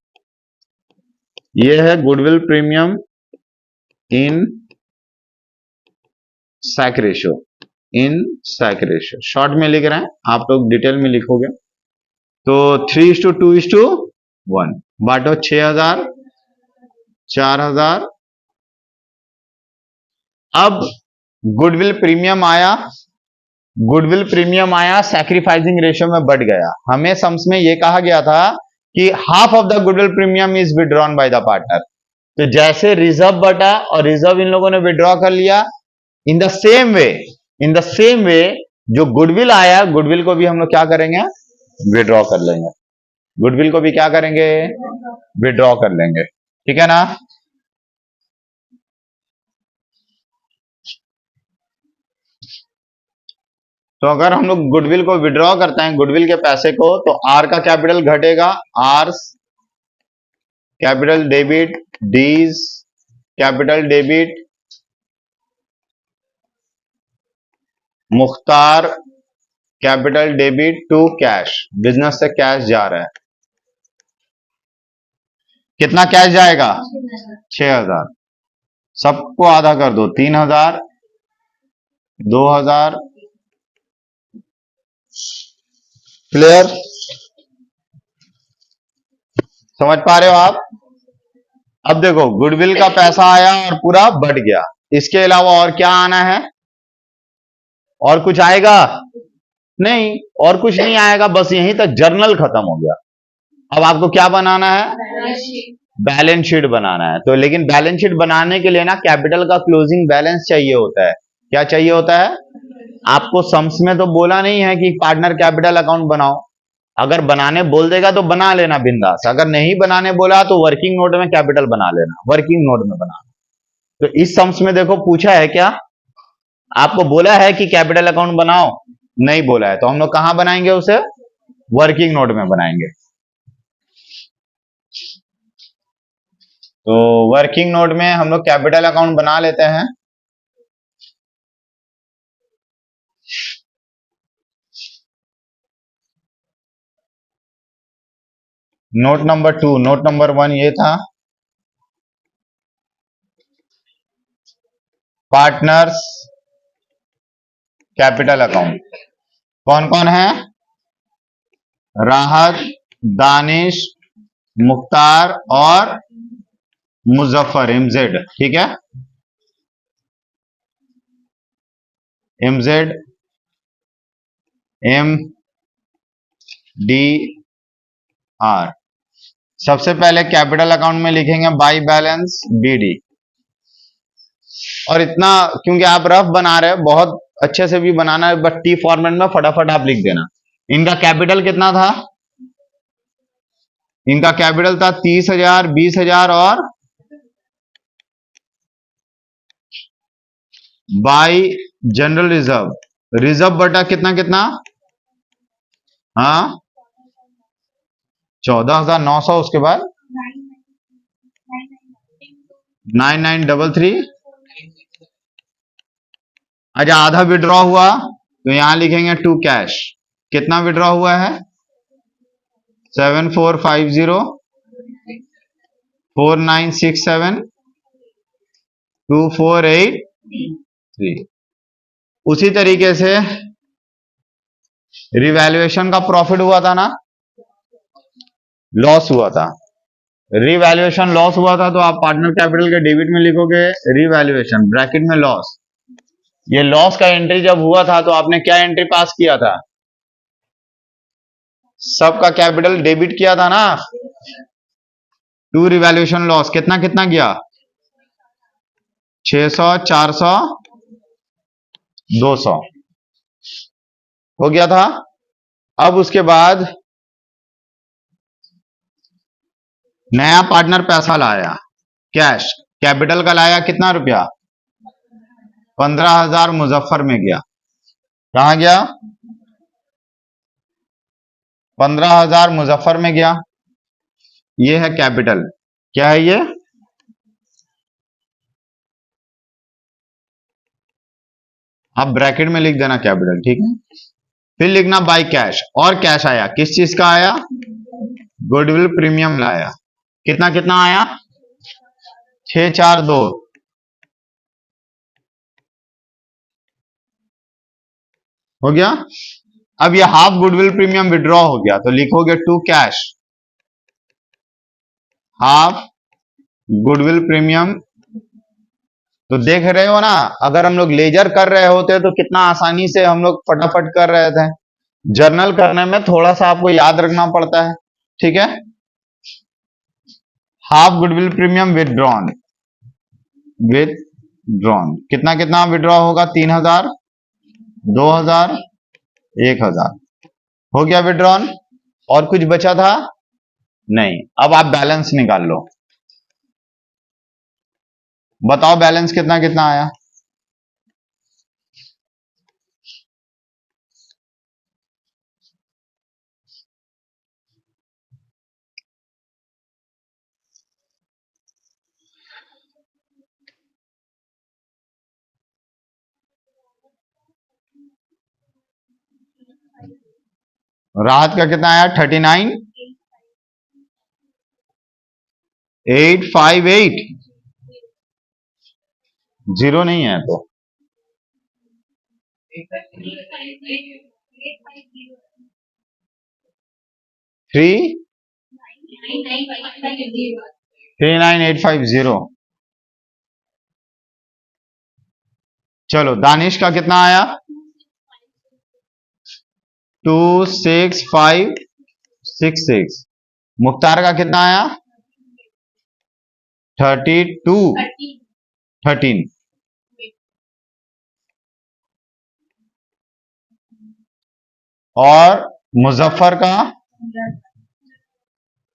ये है गुडविल प्रीमियम इन सैक रेशियो, शॉर्ट में लिख रहे हैं, आप लोग डिटेल में लिखोगे। तो 3:2:1 बांटो 6,000, 4,000। अब गुडविल प्रीमियम आया, सैक्रिफाइसिंग रेशियो में बढ़ गया। हमें सम्स में यह कहा गया था कि half of the goodwill premium is withdrawn by the partner. तो जैसे रिजर्व बटा और रिजर्व इन लोगों ने विड्रॉ कर लिया, इन द सेम वे जो गुडविल आया, गुडविल को भी हम लोग क्या करेंगे, विड्रॉ कर लेंगे। गुडविल को भी क्या करेंगे, विड्रॉ कर लेंगे, ठीक है ना। तो अगर हम लोग गुडविल को विड्रॉ करते हैं, गुडविल के पैसे को, तो आर का कैपिटल घटेगा, R capital debit, D's capital debit, Mukhtar capital debit to cash. Business से कैश जा रहा है, कितना कैश जाएगा 6,000। सबको आधा कर दो, 3,000, 2,000। क्लियर, समझ पा रहे हो आप? अब देखो गुडविल का पैसा आया और पूरा बढ़ गया, इसके अलावा और क्या आना है, और कुछ आएगा नहीं, और कुछ नहीं आएगा, बस यहीं तक जर्नल खत्म हो गया। अब आपको क्या बनाना है, बैलेंस शीट बनाना है। तो लेकिन बैलेंस शीट बनाने के लिए ना कैपिटल का क्लोजिंग बैलेंस चाहिए होता है। क्या चाहिए होता है, आपको सम्स में तो बोला नहीं है कि पार्टनर कैपिटल अकाउंट बनाओ। अगर बनाने बोल देगा तो बना लेना बिंदास, अगर नहीं बनाने बोला तो वर्किंग नोट में कैपिटल बना लेना, वर्किंग नोट में बना। तो इस सम्स में देखो पूछा है क्या, आपको बोला है कि कैपिटल अकाउंट बनाओ, नहीं बोला है, तो हम लोग कहां बनाएंगे उसे, वर्किंग नोट में बनाएंगे। तो वर्किंग नोट में हम लोग कैपिटल अकाउंट बना लेते हैं। नोट नंबर 2, नोट नंबर 1 ये था, पार्टनर्स कैपिटल अकाउंट। कौन कौन है, राहत, दानिश, मुख्तार और मुजफ्फर, एमजेड, ठीक है, एमजेड, एम डी आर। सबसे पहले कैपिटल अकाउंट में लिखेंगे बाई बैलेंस बीडी। और इतना क्योंकि आप रफ बना रहे हैं, बहुत अच्छे से भी बनाना है, बट टी फॉर्मेट में फटाफट आप लिख देना। इनका कैपिटल कितना था, इनका कैपिटल था 30,000, 20,000 और बाई जनरल रिजर्व, रिजर्व बटा कितना कितना, हाँ 14,900, उसके बाद 9933। अच्छा आधा विड्रॉ हुआ तो यहां लिखेंगे टू कैश। कितना विड्रॉ हुआ है, 7450 4967 2483। उसी तरीके से रिवैल्यूएशन का प्रॉफिट हुआ था ना, लॉस हुआ था, रिवैल्यूएशन लॉस हुआ था, तो आप पार्टनर कैपिटल के डेबिट में लिखोगे रिवैल्यूएशन ब्रैकेट में लॉस। ये लॉस का एंट्री जब हुआ था तो आपने क्या एंट्री पास किया था, सबका कैपिटल डेबिट किया था ना, टू रिवैल्यूएशन लॉस कितना कितना गया, 600, 400, 200 हो गया था। अब उसके बाद नया पार्टनर पैसा लाया, कैश, कैपिटल का लाया कितना रुपया, 15,000 मुजफ्फर में गया, कहा गया, 15,000 मुजफ्फर में गया। ये है कैपिटल, क्या है ये, आप ब्रैकेट में लिख देना कैपिटल, ठीक है। फिर लिखना बाई कैश, और कैश आया, किस चीज का आया, गुडविल प्रीमियम लाया, कितना कितना आया, 642 हो गया। अब ये हाफ गुडविल प्रीमियम विड्रॉ हो गया, तो लिखोगे to cash half goodwill premium. तो देख रहे हो ना, अगर हम लोग लेजर कर रहे होते तो कितना आसानी से हम लोग फटाफट कर रहे थे, जर्नल करने में थोड़ा सा आपको याद रखना पड़ता है, ठीक है। Half goodwill premium withdrawn, withdrawn कितना कितना विड्रॉ होगा, 3,000, 2,000, 1,000 हो गया विड्रॉन। और कुछ बचा था नहीं। अब आप बैलेंस निकाल लो, बताओ बैलेंस कितना कितना आया, राहत का कितना आया, 39,858, जीरो नहीं है तो 39,850। चलो दानिश का कितना आया, 26566। मुख्तार का कितना आया, 3213। और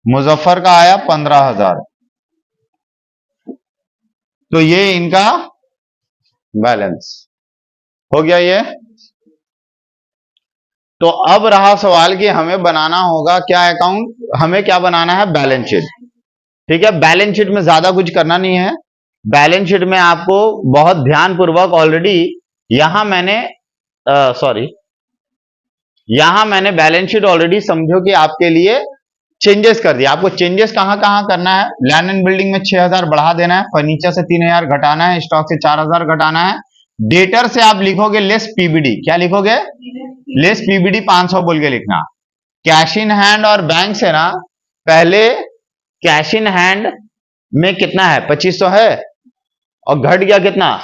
मुजफ्फर का आया 15,000। तो ये इनका बैलेंस हो गया ये। तो अब रहा सवाल कि हमें बनाना होगा क्या अकाउंट, हमें क्या बनाना है, बैलेंस शीट। ठीक है, बैलेंस शीट में ज्यादा कुछ करना नहीं है। बैलेंस शीट में आपको बहुत ध्यानपूर्वक ऑलरेडी यहां मैंने यहां मैंने बैलेंस शीट ऑलरेडी समझो कि आपके लिए चेंजेस कर दिया। आपको चेंजेस कहां कहां करना है, लैंड एंड बिल्डिंग में 6,000 बढ़ा देना है, फर्नीचर से 3,000 घटाना है, स्टॉक से 4,000 घटाना है, डेटर से आप लिखोगे लेस पीबीडी। क्या लिखोगे, लेस पीबीडी 500 बोल के लिखना। कैश इन हैंड और बैंक से ना, पहले कैश इन हैंड में कितना है, 2500 है, और घट गया कितना,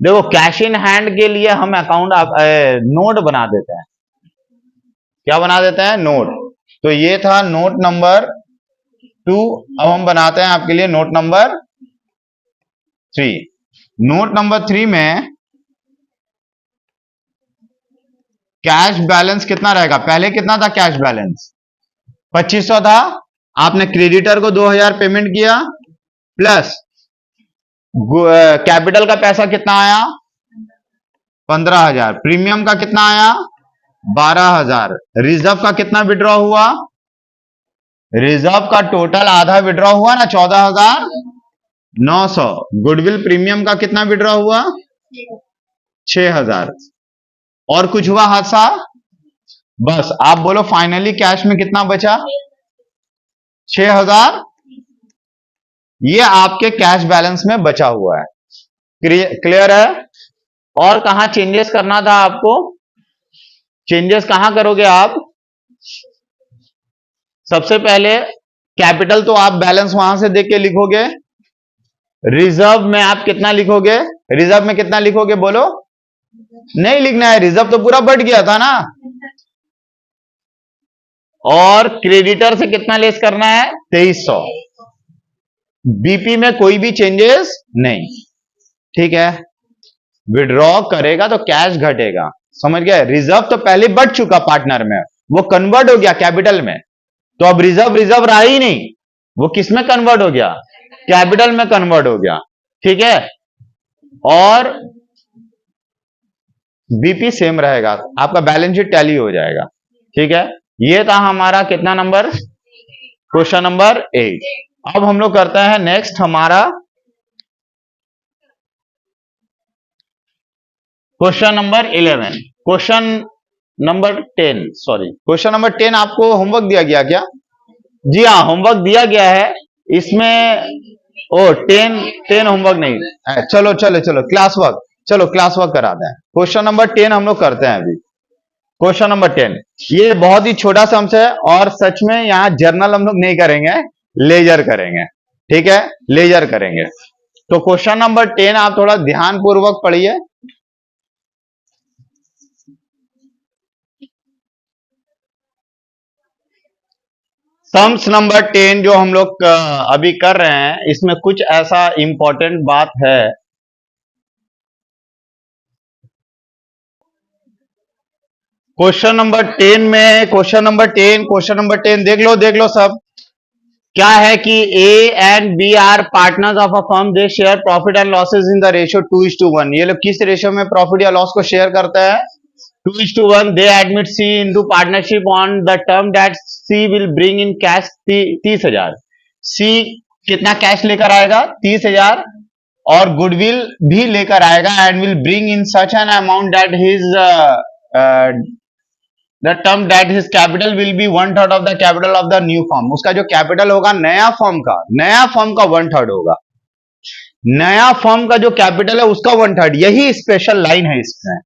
देखो कैश इन हैंड के लिए हम अकाउंट नोट बना देते हैं। क्या बना देते हैं, नोट। तो ये था नोट नंबर 2। अब हम बनाते हैं आपके लिए नोट नंबर 3। नोट नंबर 3 में कैश बैलेंस कितना रहेगा, पहले कितना था कैश बैलेंस, 2500 था। आपने क्रेडिटर को 2,000 पेमेंट किया, प्लस कैपिटल का पैसा कितना आया, 15,000। प्रीमियम का कितना आया, 12,000। रिजर्व का कितना विड्रॉ हुआ, रिजर्व का टोटल आधा विड्रॉ हुआ ना, 14,900। गुडविल प्रीमियम का कितना विड्रॉ हुआ, 6,000। और कुछ हुआ हादसा, बस आप बोलो फाइनली कैश में कितना बचा, 6,000। ये आपके कैश बैलेंस में बचा हुआ है। क्लियर है। और कहां चेंजेस करना था आपको, चेंजेस कहां करोगे आप, सबसे पहले कैपिटल तो आप बैलेंस वहां से देख के लिखोगे। रिजर्व में आप कितना लिखोगे, रिजर्व में कितना लिखोगे बोलो, नहीं लिखना है, रिजर्व तो पूरा बढ़ गया था ना। और क्रेडिटर से कितना लेस करना है, 2300। बीपी में कोई भी चेंजेस नहीं। ठीक है, विड्रॉ करेगा तो कैश घटेगा, समझ गए। रिजर्व तो पहले बढ़ चुका पार्टनर में, वो कन्वर्ट हो गया कैपिटल में। तो अब रिजर्व रिजर्व रहा ही नहीं, वो किस में कन्वर्ट हो गया, कैपिटल में कन्वर्ट हो गया। ठीक है, और बीपी सेम रहेगा, आपका बैलेंस शीट टैली हो जाएगा। ठीक है, ये था हमारा कितना नंबर, क्वेश्चन नंबर 8। अब हम लोग करते हैं नेक्स्ट हमारा question number 11। Question number 10, sorry question number 10 आपको होमवर्क दिया गया क्या, जी हाँ होमवर्क दिया गया है इसमें। ओ 10 होमवर्क नहीं, चलो चलो चलो क्लास वर्क, चलो क्लास वर्क करा दें। क्वेश्चन नंबर 10 हम लोग करते हैं अभी। क्वेश्चन नंबर 10 ये बहुत ही छोटा सा है, और सच में यहां जर्नल हम लोग नहीं करेंगे, लेजर करेंगे। ठीक है, लेजर करेंगे। तो क्वेश्चन नंबर 10 आप थोड़ा ध्यान पूर्वक पढ़िए। सम्स नंबर 10 जो हम लोग अभी कर रहे हैं, इसमें कुछ ऐसा इंपॉर्टेंट बात है। क्वेश्चन नंबर 10 में, क्वेश्चन नंबर 10 देख लो सब। क्या है कि A and B are partners of a firm, they share profit and losses in the ratio 2:1। ये लोग किस रेशियो में प्रॉफिट या लॉस को शेयर करते हैं, 2:1। They admit C into partnership on the term that C will bring in cash 30,000। C कितना cash लेकर आएगा, 30,000, और गुडविल भी लेकर आएगा, and will bring in such an amount that his the term that his capital will be 1/3 of the capital of the new firm. उसका जो capital होगा नया फर्म का 1/3 होगा। नया फर्म का जो कैपिटल है उसका 1/3। यही स्पेशल लाइन है इसमें,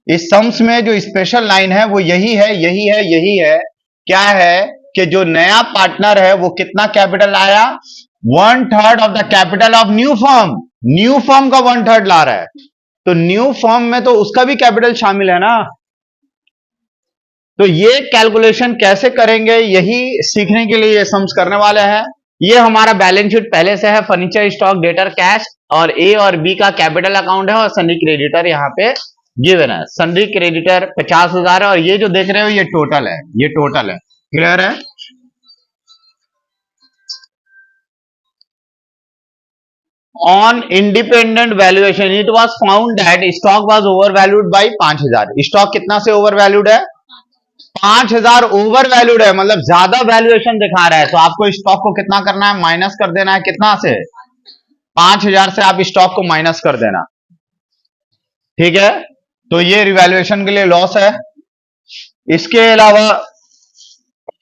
इस सम्स में जो स्पेशल लाइन है वो यही है, यही है, यही है। क्या है कि जो नया पार्टनर है वो कितना कैपिटल लाया, 1/3 of the capital of new firm. New firm का 1/3 ला रहा है, तो न्यू फर्म में तो उसका भी कैपिटल शामिल है ना। तो ये कैलकुलेशन कैसे करेंगे, यही सीखने के लिए ये सम्स करने वाले हैं। ये हमारा बैलेंस शीट पहले से है, फर्नीचर, स्टॉक, डेटर, कैश, और ए और बी का कैपिटल अकाउंट है, और सनी क्रेडिटर यहाँ पे गिवन है सन्ड्री क्रेडिटर 50,000 है और ये जो देख रहे हो ये टोटल है, ये टोटल है। क्लियर है? On independent valuation it was found that stock was over valued by 5,000। Stock कितना से ओवर वैल्यूड है? 5,000 ओवर वैल्यूड है, मतलब ज्यादा वैल्यूएशन दिखा रहा है। तो आपको स्टॉक को कितना करना है? माइनस कर देना है। कितना से? 5,000 से आप स्टॉक को माइनस कर देना। ठीक है, तो ये रिवैल्यूएशन के लिए लॉस है। इसके अलावा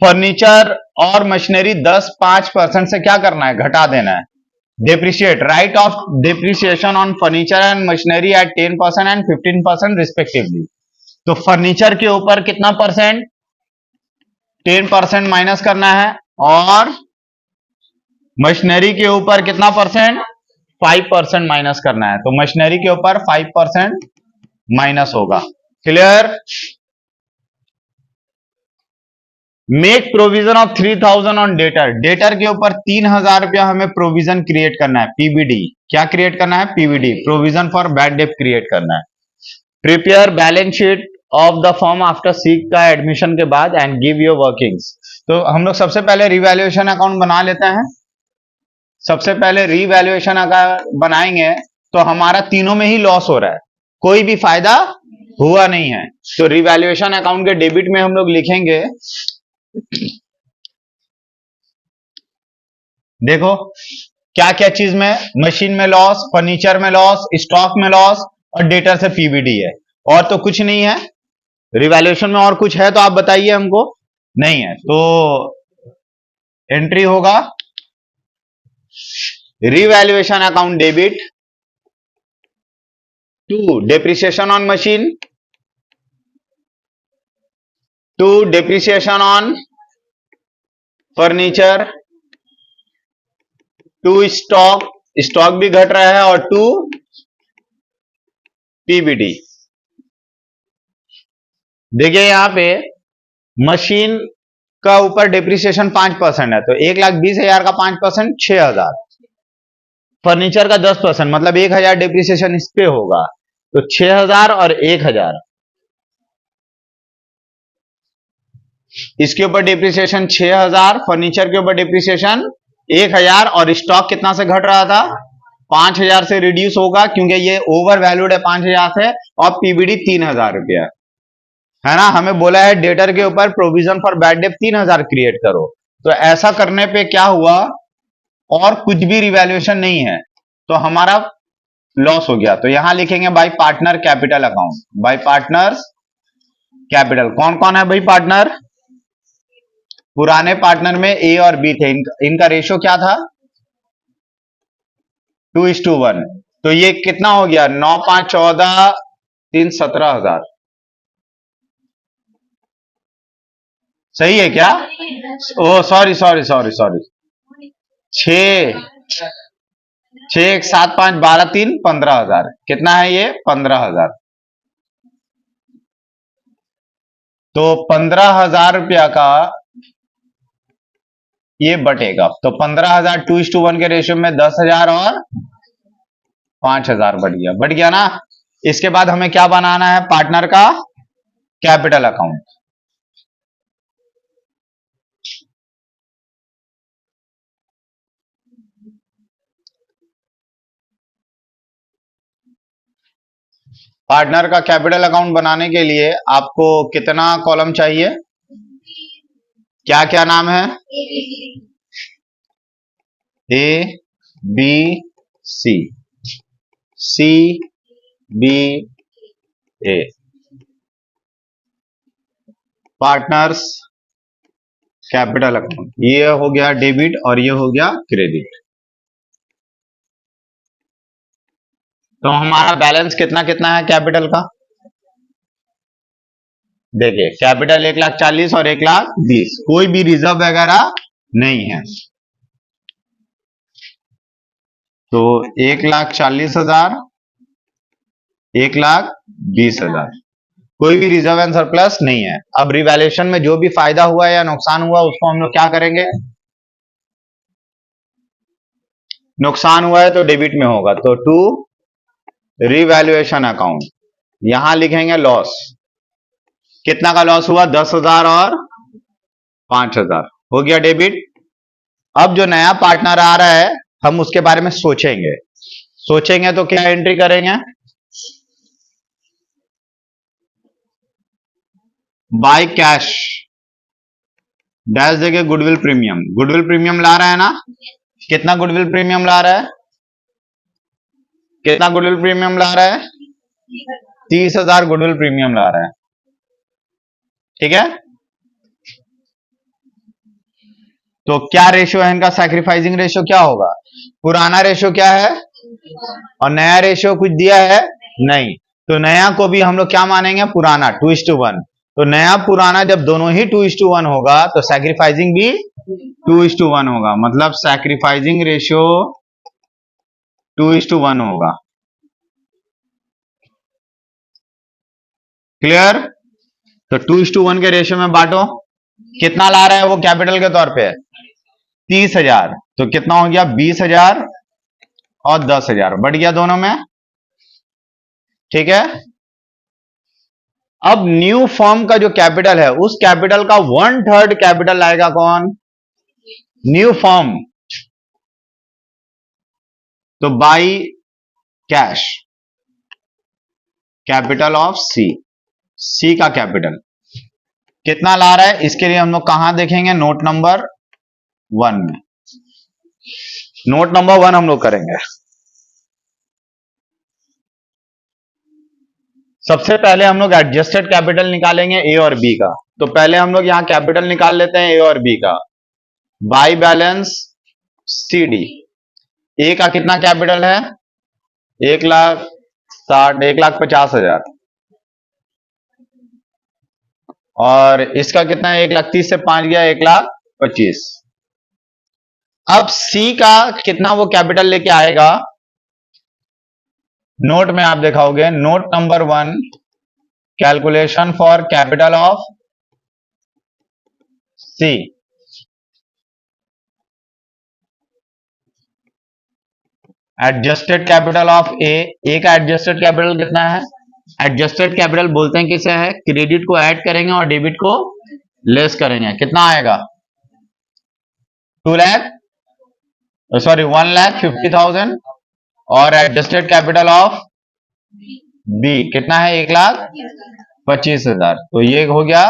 फर्नीचर और मशीनरी 10-5% से क्या करना है? घटा देना है। Depreciate, right of depreciation on furniture and machinery at 10% and 15% respectively. तो फर्नीचर के ऊपर कितना परसेंट? 10% माइनस करना है और मशीनरी के ऊपर कितना परसेंट? 5% माइनस करना है। तो मशीनरी के ऊपर 5% माइनस होगा। Clear? Make provision of 3,000 on debtor. Debtor के ऊपर 3,000 रुपया हमें प्रोविजन क्रिएट करना है, पीबीडी। क्या क्रिएट करना है? PBD, provision for bad debt create करना है। Prepare balance sheet of the form after seek का एडमिशन के बाद एंड गिव योर वर्किंग्स। तो हम लोग सबसे पहले रिवैल्यूएशन अकाउंट बना लेते हैं। सबसे पहले रिवैल्यूएशन अकाउंट बनाएंगे तो हमारा तीनों में ही लॉस हो रहा है, कोई भी फायदा हुआ नहीं है। तो रिवैल्यूएशन अकाउंट के डेबिट में हम लोग लिखेंगे, देखो क्या क्या चीज में, मशीन में लॉस, फर्नीचर में लॉस, स्टॉक में लॉस और डेटर से पीबीडी है। और तो कुछ नहीं है। रिवैल्यूएशन में और कुछ है तो आप बताइए हमको। नहीं है तो एंट्री होगा revaluation account debit to depreciation on machine, to depreciation on furniture, to stock, stock भी घट रहा है, और टू पीबीडी। देखिए यहां पे मशीन का ऊपर डेप्रिसिएशन 5% है, तो 1,20,000 का 5% 6,000। फर्नीचर का 10% मतलब 1,000 डेप्रिसिएशन इस पे होगा, तो 6,000 और 1,000। इसके ऊपर डेप्रिसिएशन 6,000, फर्नीचर के ऊपर डेप्रिसिएशन 1,000 और स्टॉक कितना से घट रहा था? 5,000 से रिड्यूस होगा क्योंकि ये ओवर वैल्यूड है 5,000 से, और पीबीडी 3,000 रुपया है ना। हमें बोला है डेटर के ऊपर provision for bad debt 3,000 create करो। तो ऐसा करने पे क्या हुआ, और कुछ भी रिवैल्यूएशन नहीं है तो हमारा लॉस हो गया। तो यहां लिखेंगे bye partner capital account, bye partners capital. कौन कौन है भाई पार्टनर? पुराने पार्टनर में ए और बी थे, इनका रेशियो क्या था? 2:1। तो ये कितना हो गया? 9, 5, 14, 3, 17,000। सही है क्या? ओ सॉरी सॉरी सॉरी सॉरी, 6, 6, 7, 5, 12, 3, 15,000। कितना है ये? 15,000। तो 15,000 रुपया का ये बटेगा, तो 15,000 2:1 के रेशियो में 10,000 और 5,000 बढ़ गया ना। इसके बाद हमें क्या बनाना है? पार्टनर का कैपिटल अकाउंट। पार्टनर का कैपिटल अकाउंट बनाने के लिए आपको कितना कॉलम चाहिए? क्या क्या नाम है? A B C, C B A. Partners capital account, ये हो गया डेबिट और ये हो गया क्रेडिट। तो हमारा बैलेंस कितना कितना है कैपिटल का? देखिए कैपिटल 1,40,000 और 1,20,000, कोई भी रिजर्व वगैरह नहीं है। तो 1,40,000, 1,20,000, कोई भी रिजर्व एंड सरप्लस नहीं है। अब रिवैल्यूएशन में जो भी फायदा हुआ या नुकसान हुआ उसको हम लोग क्या करेंगे? नुकसान हुआ है तो डेबिट में होगा, तो टू रिवैल्यूएशन अकाउंट। यहां लिखेंगे लॉस, कितना का लॉस हुआ, 10,000 और 5,000 हो गया डेबिट। अब जो नया पार्टनर आ रहा है हम उसके बारे में सोचेंगे, सोचेंगे तो क्या एंट्री करेंगे, बाय कैश डैश देके गुडविल प्रीमियम, गुडविल प्रीमियम ला रहा है ना, कितना गुडविल प्रीमियम ला रहा है, कितना गुडविल प्रीमियम ला रहा है, 30,000 गुडविल प्रीमियम ला रहा है, ठीक है। तो क्या रेशियो है इनका, सैक्रिफाइसिंग रेशियो क्या होगा, पुराना रेशियो क्या है और नया रेशियो कुछ दिया है नहीं, तो नया को भी हम लोग क्या मानेंगे, पुराना, 2:1। तो नया पुराना जब दोनों ही 2:1 होगा तो सैक्रिफाइसिंग भी 2:1 होगा, मतलब सैक्रिफाइसिंग रेशियो 2:1 होगा। क्लियर। तो 2:1 के रेशियो में बांटो, कितना ला रहा है वो कैपिटल के तौर पे, 30,000, तो कितना हो गया, 20,000 और 10,000 बढ़ गया दोनों में, ठीक है। अब न्यू फर्म का जो कैपिटल है उस कैपिटल का 1/3 कैपिटल लाएगा कौन, न्यू फर्म, तो बाई कैश कैपिटल ऑफ सी, सी का कैपिटल कितना ला रहा है, इसके लिए हम लोग कहां देखेंगे, नोट नंबर 1 में, नोट नंबर 1 हम लोग करेंगे। सबसे पहले हम लोग एडजस्टेड कैपिटल निकालेंगे ए और बी का, तो पहले हम लोग यहां कैपिटल निकाल लेते हैं ए और बी का, बाई बैलेंस सी डी, ए का कितना कैपिटल है, 1,60,000 1,50,000 और इसका कितना है, 1,30,000 से 5 गया 1,25,000। अब सी का कितना वो कैपिटल लेके आएगा, नोट में आप दिखाओगे, note number 1, calculation for capital of C, adjusted capital of A का एडजस्टेड कैपिटल कितना है, एडजस्टेड कैपिटल बोलते हैं किसे है, क्रेडिट को ऐड करेंगे और डेबिट को लेस करेंगे, कितना आएगा, 1,50,000 और एडजस्टेड कैपिटल ऑफ बी कितना है, 1,25,000, तो ये हो गया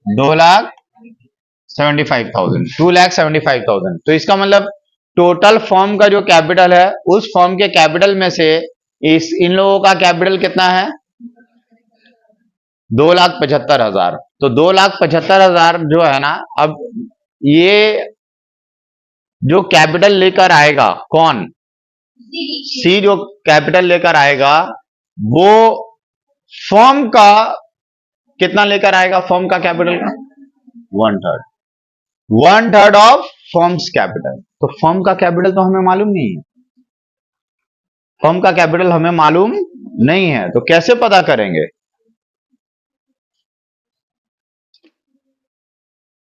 2,75,000, तो इसका मतलब टोटल फर्म का जो कैपिटल है उस फर्म के कैपिटल में से इन लोगों का कैपिटल कितना है, 2,75,000, तो 2,75,000 जो है ना, अब ये जो कैपिटल लेकर आएगा कौन, सी जो कैपिटल लेकर आएगा वो फर्म का कितना लेकर आएगा, फर्म का कैपिटल का 1/3 ऑफ फर्म्स कैपिटल, तो फर्म का कैपिटल तो हमें मालूम नहीं है, फर्म का कैपिटल हमें मालूम नहीं है, तो कैसे पता करेंगे,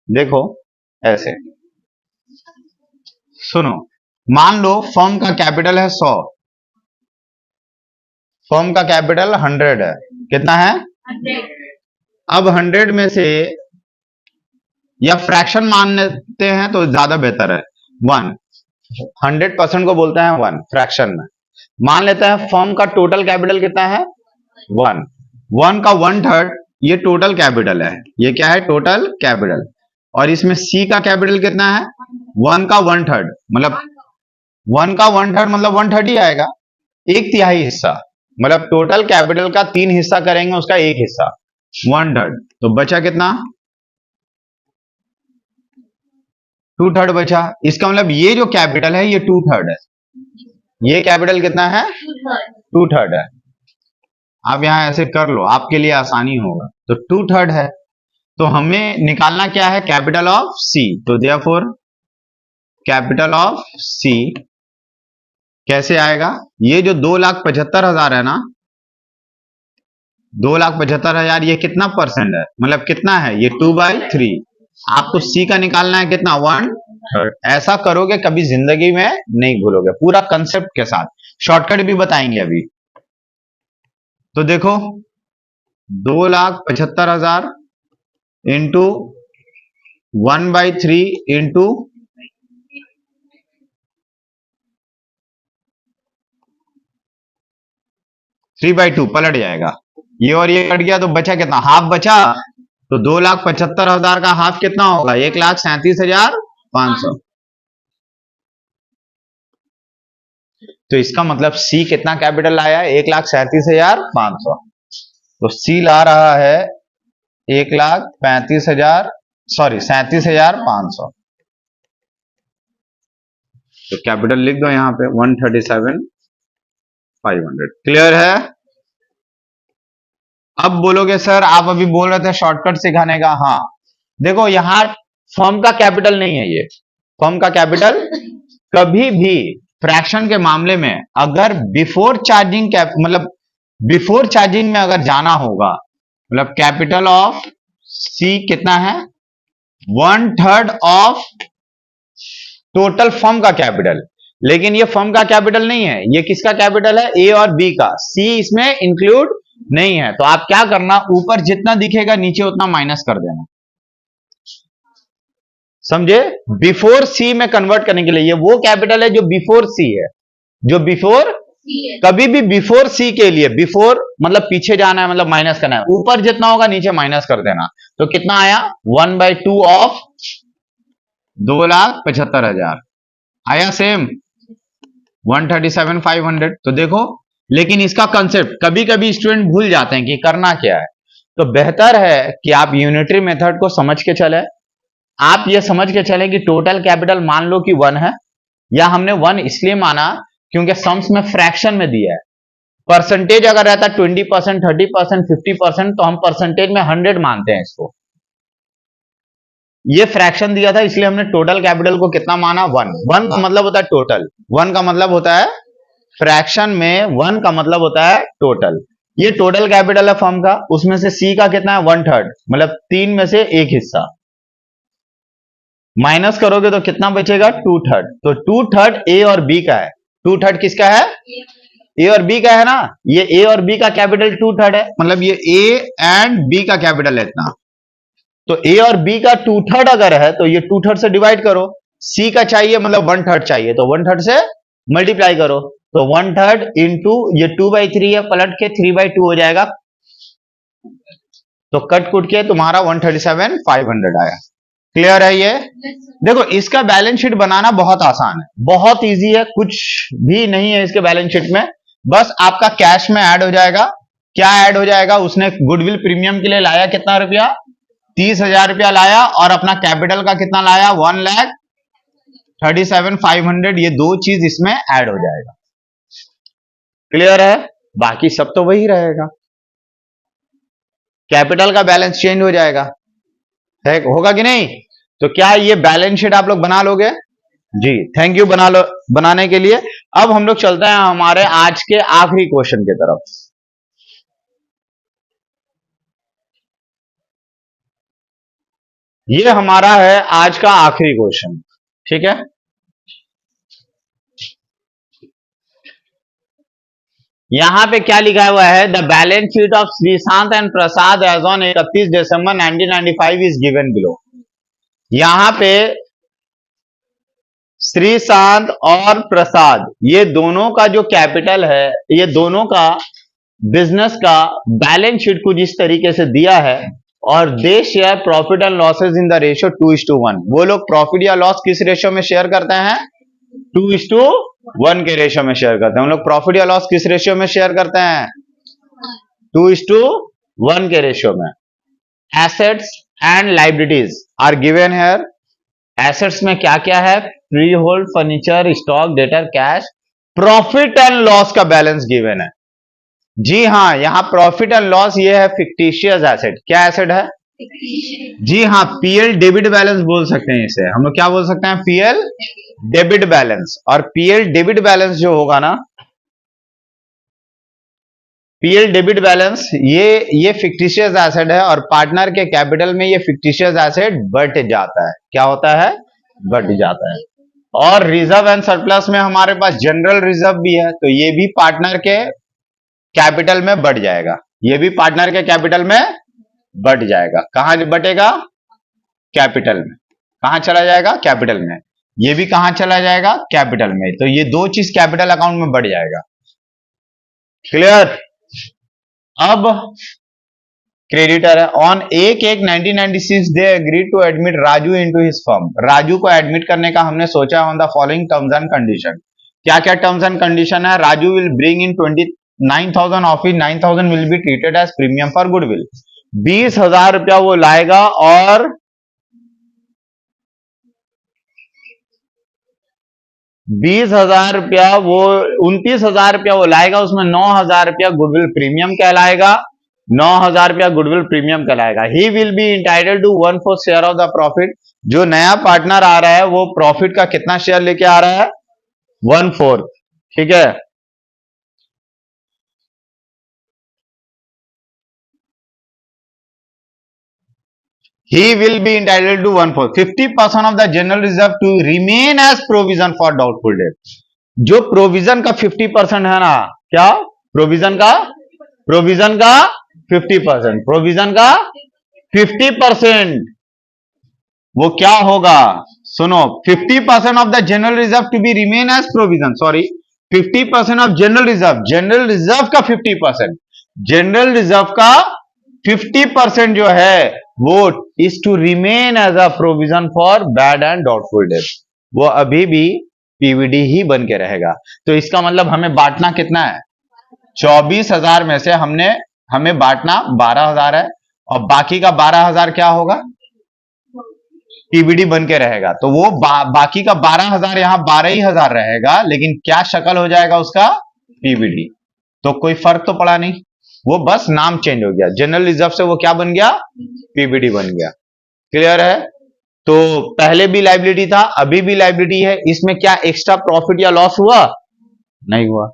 देखो ऐसे, सुनो, मान लो फर्म का कैपिटल है 100, फर्म का कैपिटल 100 है, कितना है 100, अब 100 में से, या फ्रैक्शन मान लेते हैं तो ज्यादा बेहतर है, 1, 100% को बोलते हैं 1 फ्रैक्शन में, मान लेते हैं फर्म का टोटल कैपिटल कितना है 1 का 1/3, ये टोटल कैपिटल है, ये क्या है टोटल कैपिटल, और इसमें सी का कैपिटल कितना है 1 का 1/3, मतलब 1 का 1/3 मतलब 1/3 ही आएगा, 1/3 हिस्सा, मतलब टोटल कैपिटल का 3 हिस्सा करेंगे उसका 1 हिस्सा 1/3, तो बचा कितना 2/3 बचा, इसका मतलब ये जो कैपिटल है ये 2/3 है, ये कैपिटल कितना है 2/3 है, आप यहां ऐसे कर लो आपके लिए आसानी होगा, तो 2/3 है, तो हमें निकालना क्या है, कैपिटल ऑफ सी, तो देयरफॉर कैपिटल ऑफ सी कैसे आएगा, ये जो 2,75,000 है ना, 2,75,000 ये कितना परसेंट है, मतलब कितना है, ये 2/3, आपको सी का निकालना है कितना 1/3, ऐसा करोगे कभी जिंदगी में नहीं भूलोगे, पूरा कंसेप्ट के साथ, शॉर्टकट भी बताएंगे अभी। तो देखो 2,75,000 इंटू 1/3 इंटू 3/2 पलट जाएगा। ये और ये कट गया तो बचा कितना, हाफ बचा। तो 2,75,000 का हाफ कितना होगा, 1,37,500। तो इसका मतलब सी कितना कैपिटल आया, 1,37,500। तो सी ला रहा है 1,35,000, सॉरी 37,500। तो कैपिटल लिख दो यहां पे 137,500। क्लियर है। अब बोलोगे सर आप अभी बोल रहे थे शॉर्टकट सिखाने का। हाँ देखो यहां फर्म का कैपिटल नहीं है, ये फर्म का कैपिटल कभी भी फ्रैक्शन के मामले में अगर बिफोर चार्जिंग मतलब बिफोर चार्जिंग में अगर जाना होगा, मतलब कैपिटल ऑफ सी कितना है, 1/3 ऑफ टोटल फर्म का कैपिटल। लेकिन ये फर्म का कैपिटल नहीं है, ये किसका कैपिटल है, ए और बी का। सी इसमें इंक्लूड नहीं है। तो आप क्या करना, ऊपर जितना दिखेगा नीचे उतना माइनस कर देना, समझे। बिफोर सी में कन्वर्ट करने के लिए, ये वो कैपिटल है जो बिफोर सी है, जो बिफोर कभी भी बिफोर सी के लिए, बिफोर मतलब पीछे जाना है, मतलब माइनस करना है, ऊपर जितना होगा नीचे माइनस कर देना। तो कितना आया, 1/2 ऑफ 2,75,000 आया, सेम 137,500। तो देखो, लेकिन इसका कंसेप्ट कभी कभी स्टूडेंट भूल जाते हैं कि करना क्या है। तो बेहतर है कि आप यूनिटरी मेथड को समझ के चले। आप ये समझ के चले कि टोटल कैपिटल मान लो कि 1 है, या हमने 1 इसलिए माना क्योंकि सम्स में फ्रैक्शन में दिया है। परसेंटेज अगर रहता 20%, 30%, 50%, तो हम परसेंटेज में 100 मानते हैं इसको। ये फ्रैक्शन दिया था इसलिए हमने टोटल कैपिटल को कितना माना, 1। 1 का मतलब होता है टोटल, 1 का मतलब होता है फ्रैक्शन में, 1 का मतलब होता है टोटल। ये टोटल कैपिटल है फर्म का, उसमें से सी का कितना है, 1/3, मतलब 3 में से 1 हिस्सा। माइनस करोगे तो कितना बचेगा, 2/3। तो 2/3 ए और बी का है। 2/3 किसका है, ए और बी का है ना। ये ए और बी का कैपिटल 2/3 है, मतलब ये ए एंड बी का कैपिटल है इतना। तो ए और बी का 2/3 अगर है तो ये 2/3 से डिवाइड करो। सी का चाहिए मतलब 1/3 चाहिए, तो 1/3 से मल्टीप्लाई करो। तो 1/3 इंटू ये 2/3 है, पलट के 3/2 हो जाएगा। तो कट कुट के तुम्हारा 137,500 आया। क्लियर है ये। देखो इसका बैलेंस शीट बनाना बहुत आसान है, बहुत इजी है, कुछ भी नहीं है इसके बैलेंस शीट में। बस आपका कैश में ऐड हो जाएगा। क्या ऐड हो जाएगा, उसने गुडविल प्रीमियम के लिए लाया कितना रुपया, 30,000 रुपया लाया, और अपना कैपिटल का कितना लाया, 1,37,500। ये दो चीज इसमें ऐड हो जाएगा। क्लियर है। बाकी सब तो वही रहेगा, कैपिटल का बैलेंस चेंज हो जाएगा, है होगा कि नहीं। तो क्या ये बैलेंस शीट आप लोग बना लोगे जी। थैंक यू बना लो, बनाने के लिए। अब हम लोग चलते हैं हमारे आज के आखिरी क्वेश्चन की तरफ। ये हमारा है आज का आखिरी क्वेश्चन, ठीक है। यहां पे क्या लिखा हुआ है, the balance sheet of Sreesanth and Prasad as on 31 December 1995 is given below. यहां पे श्रीशांत और प्रसाद, ये दोनों का जो कैपिटल है, ये दोनों का बिजनेस का बैलेंस शीट कुछ इस तरीके से दिया है, और they share profit and losses in the ratio 2:1। वो लोग प्रॉफिट या लॉस किस रेशियो में शेयर करते हैं, 2:1 के रेशियो में शेयर करते हैं। हम लोग प्रॉफिट या लॉस किस रेशियो में शेयर करते हैं, 2:1 के रेशियो में। Assets and liabilities are given here. Assets में क्या क्या है, free hold, furniture, stock, debtor, cash. Profit and loss का बैलेंस गिवन है। जी हाँ, यहां प्रॉफिट एंड लॉस ये है फिक्टिशियस एसेट। क्या एसेट है, जी हाँ, पीएल डेबिट बैलेंस बोल सकते हैं इसे। हम लोग क्या बोल सकते हैं, पीएल डेबिट बैलेंस। और पीएल डेबिट बैलेंस जो होगा ना, पीएल डेबिट बैलेंस ये फिक्टिशियस एसेट है, और पार्टनर के कैपिटल में ये फिक्टिशियस एसेट बढ़ जाता है। क्या होता है, बढ़ जाता है। और रिजर्व एंड सरप्लस में हमारे पास जनरल रिजर्व भी है, तो ये भी पार्टनर के कैपिटल में बढ़ जाएगा, ये भी पार्टनर के कैपिटल में बढ़ जाएगा। कहां बटेगा? कैपिटल में। कहां चला जाएगा? कैपिटल में। ये भी कहां चला जाएगा? कैपिटल में। तो ये दो चीज कैपिटल अकाउंट में बढ़ जाएगा। क्लियर? अब क्रेडिटर है, on 1/1/1996 they agreed to admit Raju into his firm. Raju को एडमिट करने का हमने सोचा on the following terms and condition. क्या क्या टर्म्स एंड कंडीशन है? Raju will bring in 29,000 of it, 9,000 will be treated as premium for goodwill. 20,000 रुपया वो लाएगा और 20,000 रुपया वो 29,000 रुपया वो लाएगा, उसमें 9,000 रुपया गुडविल प्रीमियम कहलाएगा। 9,000 रुपया गुडविल प्रीमियम कहलाएगा। He will be entitled to 1/4 share of the profit. जो नया पार्टनर आ रहा है वो प्रॉफिट का कितना शेयर लेके आ रहा है? 1/4। ठीक है, he will be entitled to 1/4 50% of the general reserve to remain as provision for doubtful debt। जो प्रोविजन का 50% है ना, क्या प्रोविजन का 50%, प्रोविजन का 50% वो क्या होगा? सुनो, 50% of the general reserve to be remain as provision, sorry 50% of general reserve का 50%, जनरल रिजर्व का 50% जो है वो is to remain as a provision for bad and doubtful debt. वो अभी भी पीवीडी ही बन के रहेगा। तो इसका मतलब हमें बांटना कितना है? 24,000 में से हमें बांटना 12,000 है, और बाकी का 12,000 क्या होगा? पीवीडी बन के रहेगा। तो वो बाकी का 12,000 यहां 12,000 रहेगा, लेकिन क्या शक्ल हो जाएगा उसका? पीवीडी। तो कोई फर्क तो पड़ा नहीं, वो बस नाम चेंज हो गया। जनरल रिजर्व से वो क्या बन गया? पीवीडी बन गया। क्लियर है? तो पहले भी लायबिलिटी था, अभी भी लायबिलिटी है। इसमें क्या एक्स्ट्रा प्रॉफिट या लॉस हुआ? नहीं हुआ।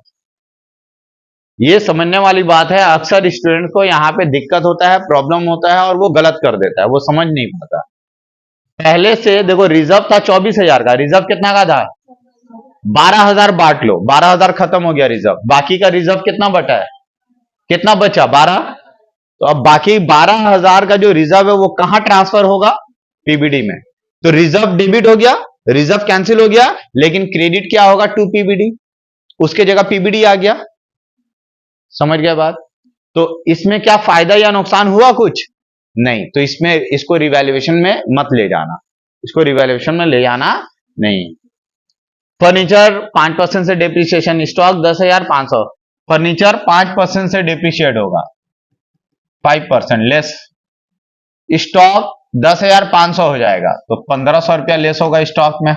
ये समझने वाली बात है। अक्सर स्टूडेंट को यहां पे दिक्कत होता है, प्रॉब्लम होता है, और वो गलत कर देता है, वो समझ नहीं पाता। पहले से देखो, रिजर्व था 24,000 का, रिजर्व कितना का था? 12,000 बांट लो, 12,000 खत्म हो गया रिजर्व। बाकी का रिजर्व कितना बचा है? कितना बचा? 12। तो अब बाकी 12,000 का जो रिजर्व है वो कहां ट्रांसफर होगा? पीबीडी में। तो रिजर्व डेबिट हो गया, रिजर्व कैंसिल हो गया, लेकिन क्रेडिट क्या होगा? टू पीबीडी, उसके जगह पीबीडी आ गया। समझ गया बात? तो इसमें क्या फायदा या नुकसान हुआ? कुछ नहीं। तो इसमें इसको रिवैल्यूएशन में मत ले जाना, इसको रिवैल्यूएशन में ले जाना नहीं। फर्नीचर 5% से डिप्रिसिएशन, स्टॉक 10,500, फर्नीचर 5% से डिप्रिशिएट होगा, 5% लेस, स्टॉक 10,500 हो जाएगा, तो 1,500 रुपया लेस होगा स्टॉक में।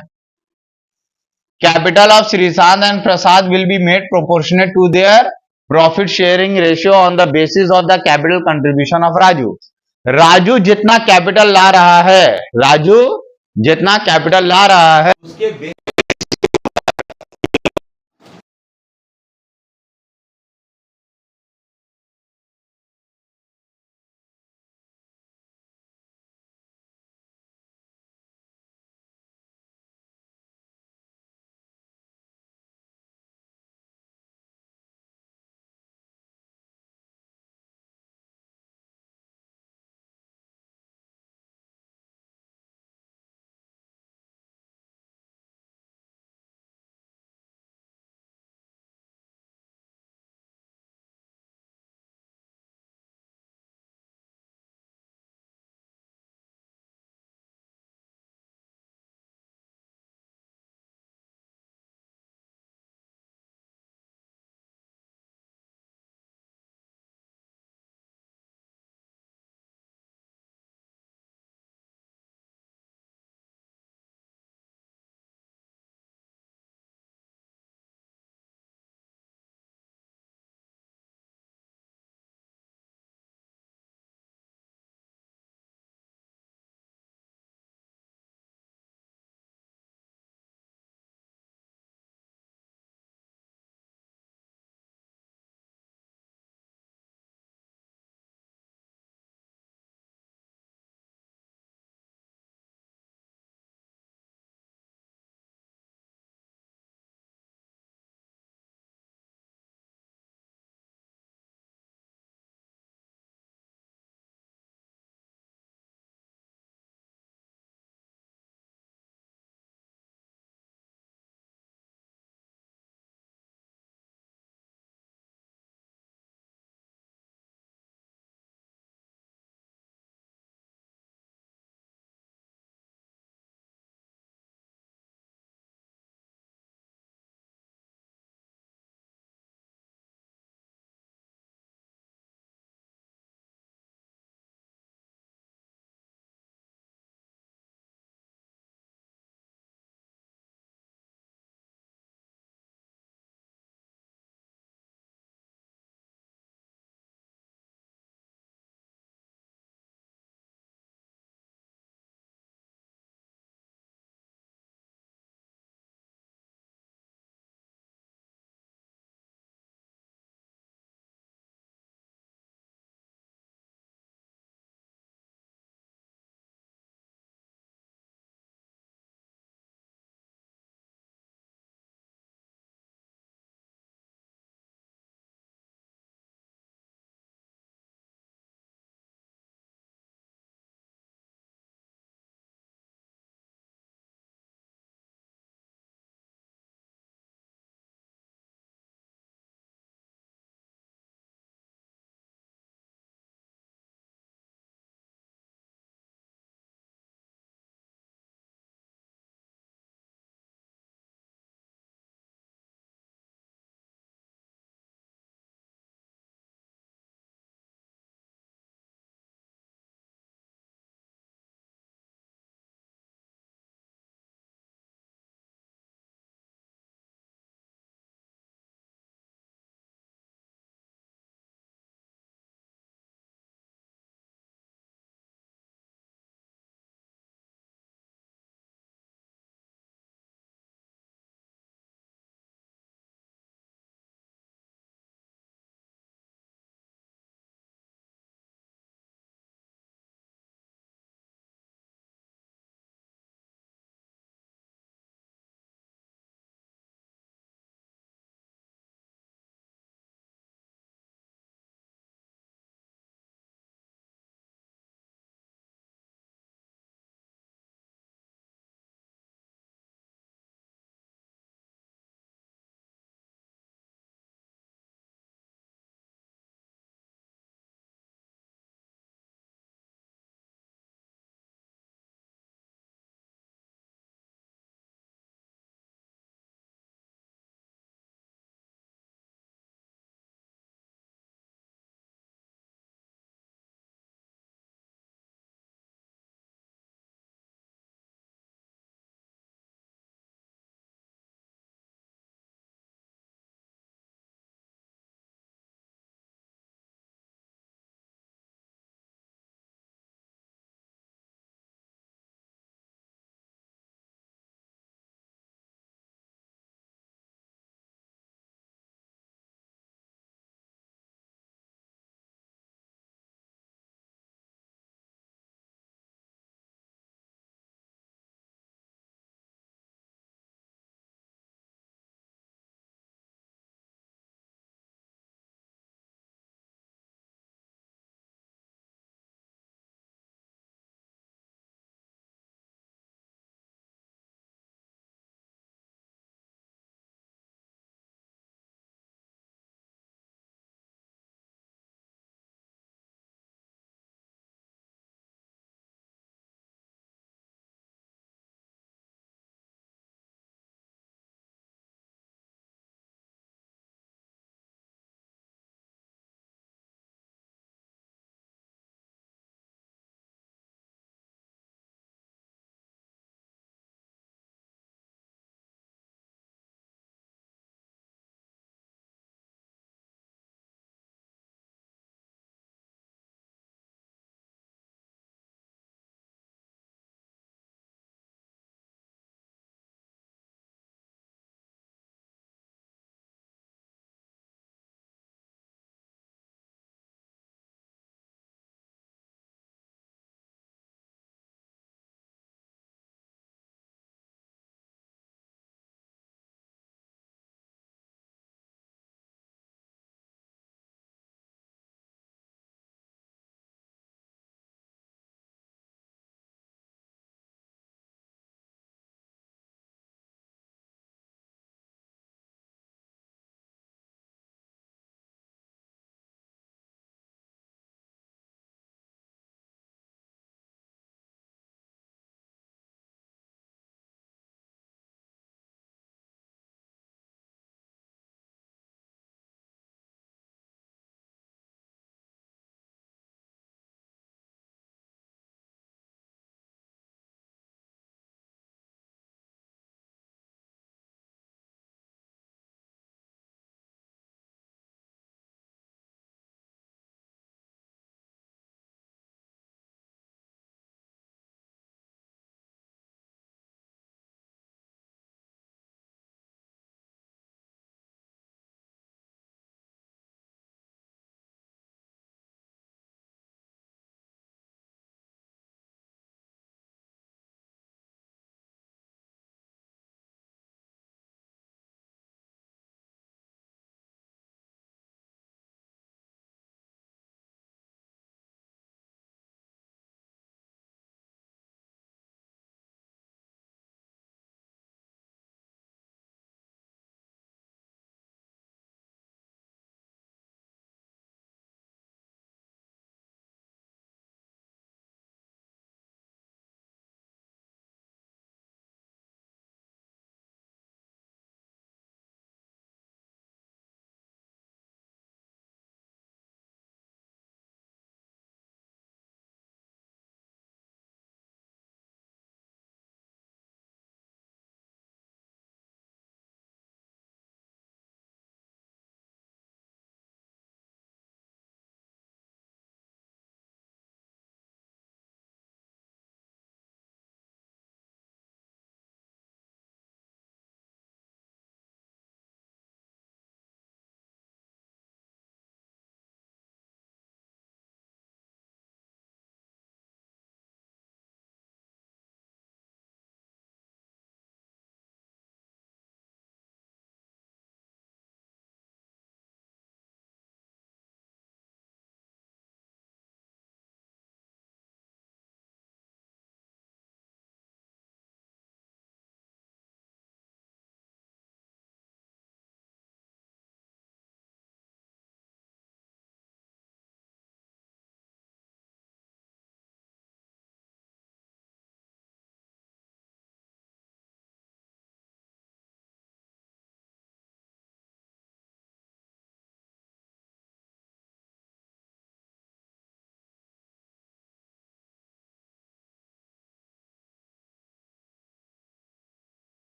Capital of Sreesanth and Prasad will be made proportionate to their profit sharing ratio on the basis of the capital contribution of Raju. Raju जितना कैपिटल ला रहा है, राजू जितना कैपिटल ला रहा है उसके